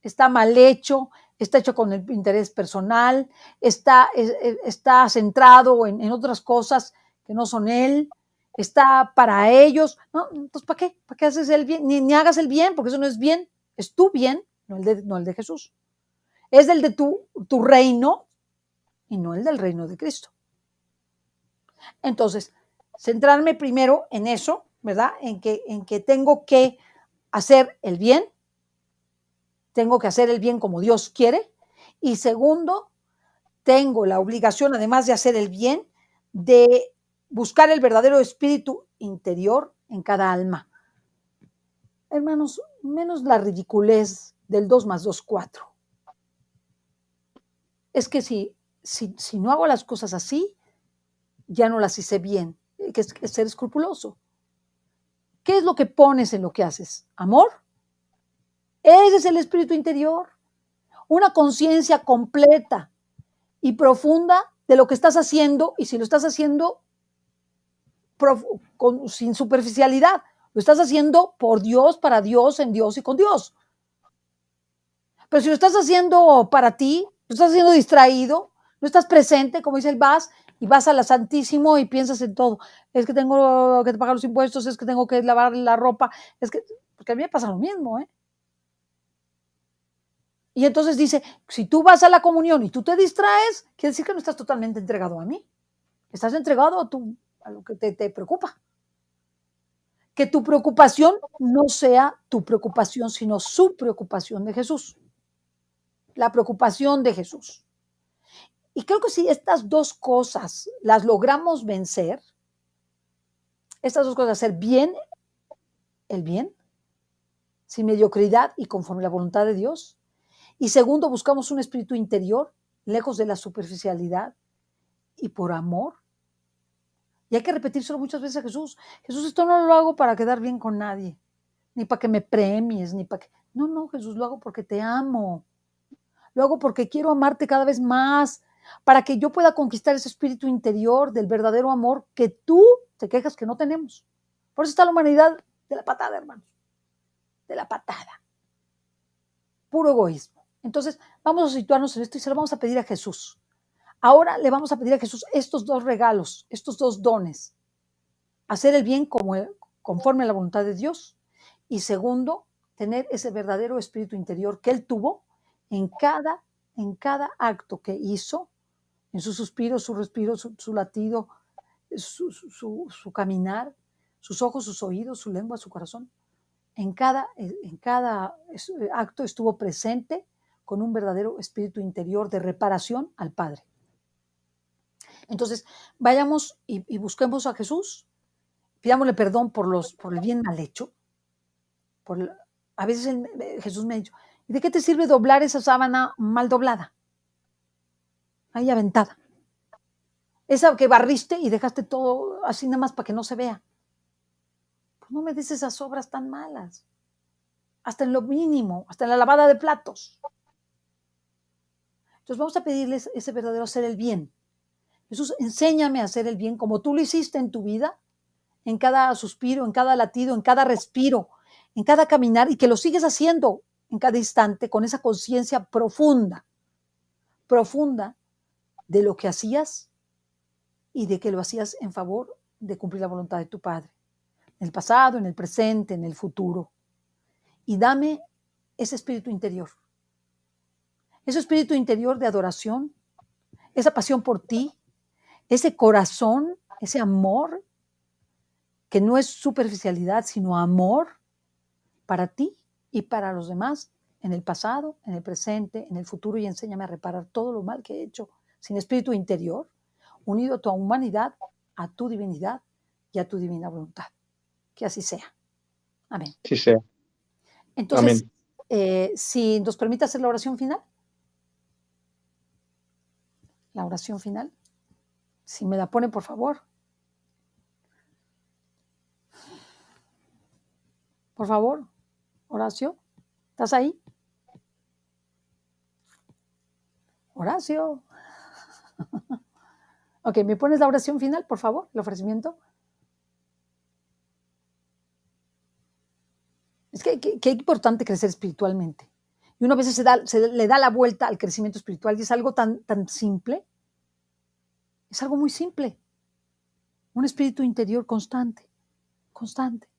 Está mal hecho, está hecho con el interés personal, está centrado en otras cosas que no son Él, está para ellos. ¿No? Entonces, ¿para qué? ¿Para qué haces el bien? Ni hagas el bien, porque eso no es bien. Es tu bien, no el de Jesús. Es el de tu reino y no el del reino de Cristo. Entonces, centrarme primero en eso, ¿verdad? En que tengo que hacer el bien, tengo que hacer el bien como Dios quiere. Y segundo, tengo la obligación, además de hacer el bien, de buscar el verdadero espíritu interior en cada alma. Hermanos, menos la ridiculez del 2 más 2, 4. Es que si no hago las cosas así, ya no las hice bien, que es ser escrupuloso. ¿Qué es lo que pones en lo que haces? ¿Amor? Ese es el espíritu interior. Una conciencia completa y profunda de lo que estás haciendo, y si lo estás haciendo sin superficialidad, lo estás haciendo por Dios, para Dios, en Dios y con Dios. Pero si lo estás haciendo para ti, lo estás haciendo distraído, no estás presente, como dice el y vas a la Santísimo y piensas en todo. Es que tengo que pagar los impuestos, es que tengo que lavar la ropa, porque a mí me pasa lo mismo, ¿eh? Y entonces dice, si tú vas a la comunión y tú te distraes, quiere decir que no estás totalmente entregado a mí. Estás entregado a lo que te preocupa. Que tu preocupación no sea tu preocupación, sino su preocupación de Jesús. La preocupación de Jesús. Y creo que si estas dos cosas las logramos vencer, estas dos cosas, hacer bien, el bien, sin mediocridad y conforme a la voluntad de Dios. Y segundo, buscamos un espíritu interior, lejos de la superficialidad y por amor. Y hay que repetírselo muchas veces a Jesús. Jesús, esto no lo hago para quedar bien con nadie, ni para que me premies, ni para que... No, Jesús, lo hago porque te amo. Lo hago porque quiero amarte cada vez más, para que yo pueda conquistar ese espíritu interior del verdadero amor que tú te quejas que no tenemos. Por eso está la humanidad de la patada, hermanos. De la patada. Puro egoísmo. Entonces, vamos a situarnos en esto y se lo vamos a pedir a Jesús. Ahora le vamos a pedir a Jesús estos dos regalos, estos dos dones. Hacer el bien conforme a la voluntad de Dios. Y segundo, tener ese verdadero espíritu interior que Él tuvo en cada acto que hizo, en su suspiro, su respiro, su latido, su caminar, sus ojos, sus oídos, su lengua, su corazón. En cada acto estuvo presente con un verdadero espíritu interior de reparación al Padre. Entonces, vayamos y busquemos a Jesús, pidámosle perdón por el bien mal hecho. A veces Jesús me ha dicho, ¿y de qué te sirve doblar esa sábana mal doblada? Ahí aventada. Esa que barriste y dejaste todo así nada más para que no se vea. Pues no me des esas obras tan malas. Hasta en lo mínimo, hasta en la lavada de platos. Entonces vamos a pedirles ese verdadero hacer el bien. Jesús, enséñame a hacer el bien como tú lo hiciste en tu vida, en cada suspiro, en cada latido, en cada respiro, en cada caminar, y que lo sigues haciendo en cada instante con esa conciencia profunda de lo que hacías y de que lo hacías en favor de cumplir la voluntad de tu Padre, en el pasado, en el presente, en el futuro. Y dame ese espíritu interior de adoración, esa pasión por ti, ese corazón, ese amor, que no es superficialidad, sino amor para ti y para los demás, en el pasado, en el presente, en el futuro, y enséñame a reparar todo lo mal que he hecho sin espíritu interior, unido a tu humanidad, a tu divinidad y a tu divina voluntad. Que así sea. Amén. Sí sea. Entonces, amén. Si nos permite hacer la oración final. La oración final. Si me la ponen, por favor. Por favor, Horacio, ¿estás ahí? Horacio. Ok, ¿me pones la oración final, por favor? El ofrecimiento. Es que es importante crecer espiritualmente. Y uno a veces se le da la vuelta al crecimiento espiritual y es algo tan simple. Es algo muy simple. Un espíritu interior constante, constante.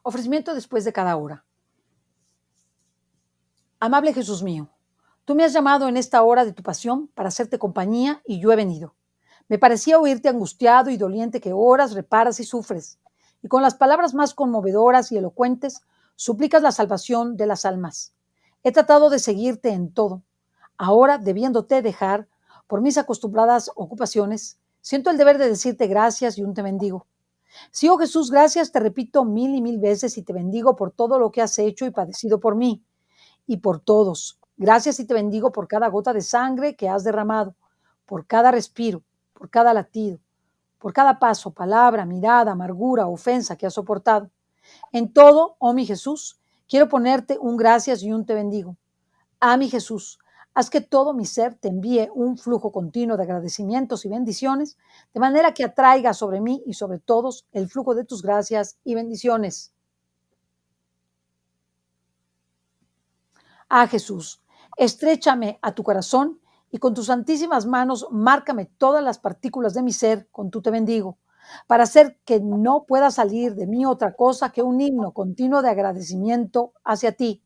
Ofrecimiento después de cada hora. Amable Jesús mío, tú me has llamado en esta hora de tu pasión para hacerte compañía y yo he venido. Me parecía oírte angustiado y doliente que oras, reparas y sufres, y con las palabras más conmovedoras y elocuentes suplicas la salvación de las almas. He tratado de seguirte en todo. Ahora, debiéndote dejar por mis acostumbradas ocupaciones, siento el deber de decirte gracias y un te bendigo. Sí, oh Jesús, gracias te repito 1000 y 1000 veces y te bendigo por todo lo que has hecho y padecido por mí y por todos. Gracias y te bendigo por cada gota de sangre que has derramado, por cada respiro, por cada latido, por cada paso, palabra, mirada, amargura, ofensa que has soportado. En todo, oh mi Jesús, quiero ponerte un gracias y un te bendigo. Ah, mi Jesús, haz que todo mi ser te envíe un flujo continuo de agradecimientos y bendiciones, de manera que atraiga sobre mí y sobre todos el flujo de tus gracias y bendiciones. Ah, Jesús, estréchame a tu corazón y con tus santísimas manos márcame todas las partículas de mi ser con tu te bendigo, para hacer que no pueda salir de mí otra cosa que un himno continuo de agradecimiento hacia ti.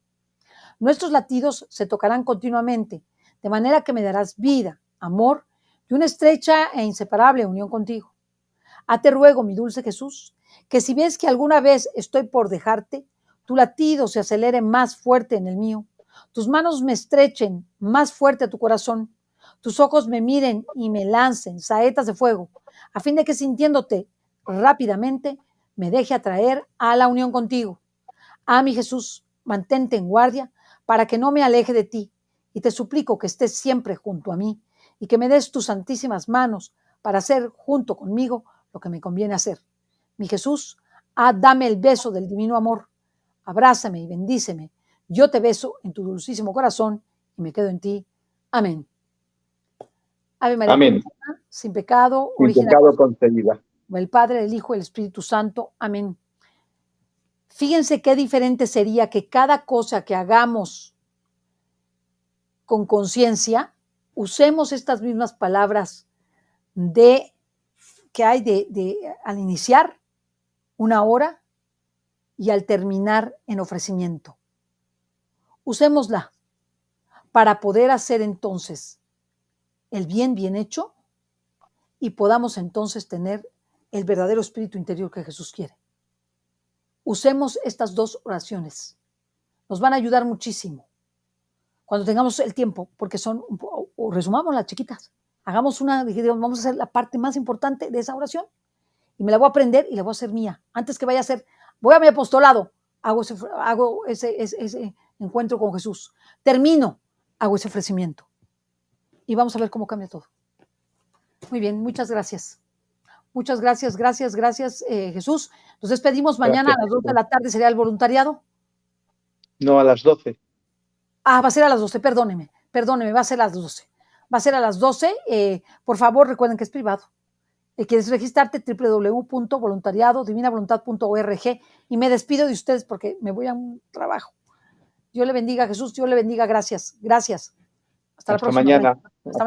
Nuestros latidos se tocarán continuamente, de manera que me darás vida, amor y una estrecha e inseparable unión contigo. Te ruego, mi dulce Jesús, que si ves que alguna vez estoy por dejarte, tu latido se acelere más fuerte en el mío, tus manos me estrechen más fuerte a tu corazón, tus ojos me miren y me lancen saetas de fuego, a fin de que sintiéndote rápidamente me deje atraer a la unión contigo. Ah, mi Jesús, mantente en guardia para que no me aleje de ti, y te suplico que estés siempre junto a mí y que me des tus santísimas manos para hacer junto conmigo lo que me conviene hacer. Mi Jesús, dame el beso del divino amor, abrázame y bendíceme. Yo te beso en tu dulcísimo corazón y me quedo en ti. Amén. Ave María, Amén. sin pecado, Sin original pecado concebida. el Padre, el Hijo y el Espíritu Santo. Amén. Fíjense qué diferente sería que cada cosa que hagamos con conciencia, usemos estas mismas palabras que hay al iniciar una hora y al terminar en ofrecimiento. Usémosla para poder hacer entonces el bien hecho y podamos entonces tener el verdadero espíritu interior que Jesús quiere. Usemos estas dos oraciones. Nos van a ayudar muchísimo cuando tengamos el tiempo, porque o resumamos las chiquitas. Hagamos vamos a hacer la parte más importante de esa oración y me la voy a aprender y la voy a hacer mía. Antes que vaya a hacer, voy a mi apostolado, hago ese encuentro con Jesús. Termino, hago ese ofrecimiento. Y vamos a ver cómo cambia todo. Muy bien, muchas gracias. Muchas gracias, Jesús. Nos despedimos mañana a las 2 de la tarde, ¿sería el voluntariado? No, a las 12. Va a ser a las 12, perdóneme, va a ser a las 12. Va a ser a las 12, por favor, recuerden que es privado. ¿Quieres registrarte? www.voluntariadodivinavoluntad.org y me despido de ustedes porque me voy a un trabajo. Dios le bendiga, Jesús, Dios le bendiga, gracias. Hasta la próxima. Mañana. Hasta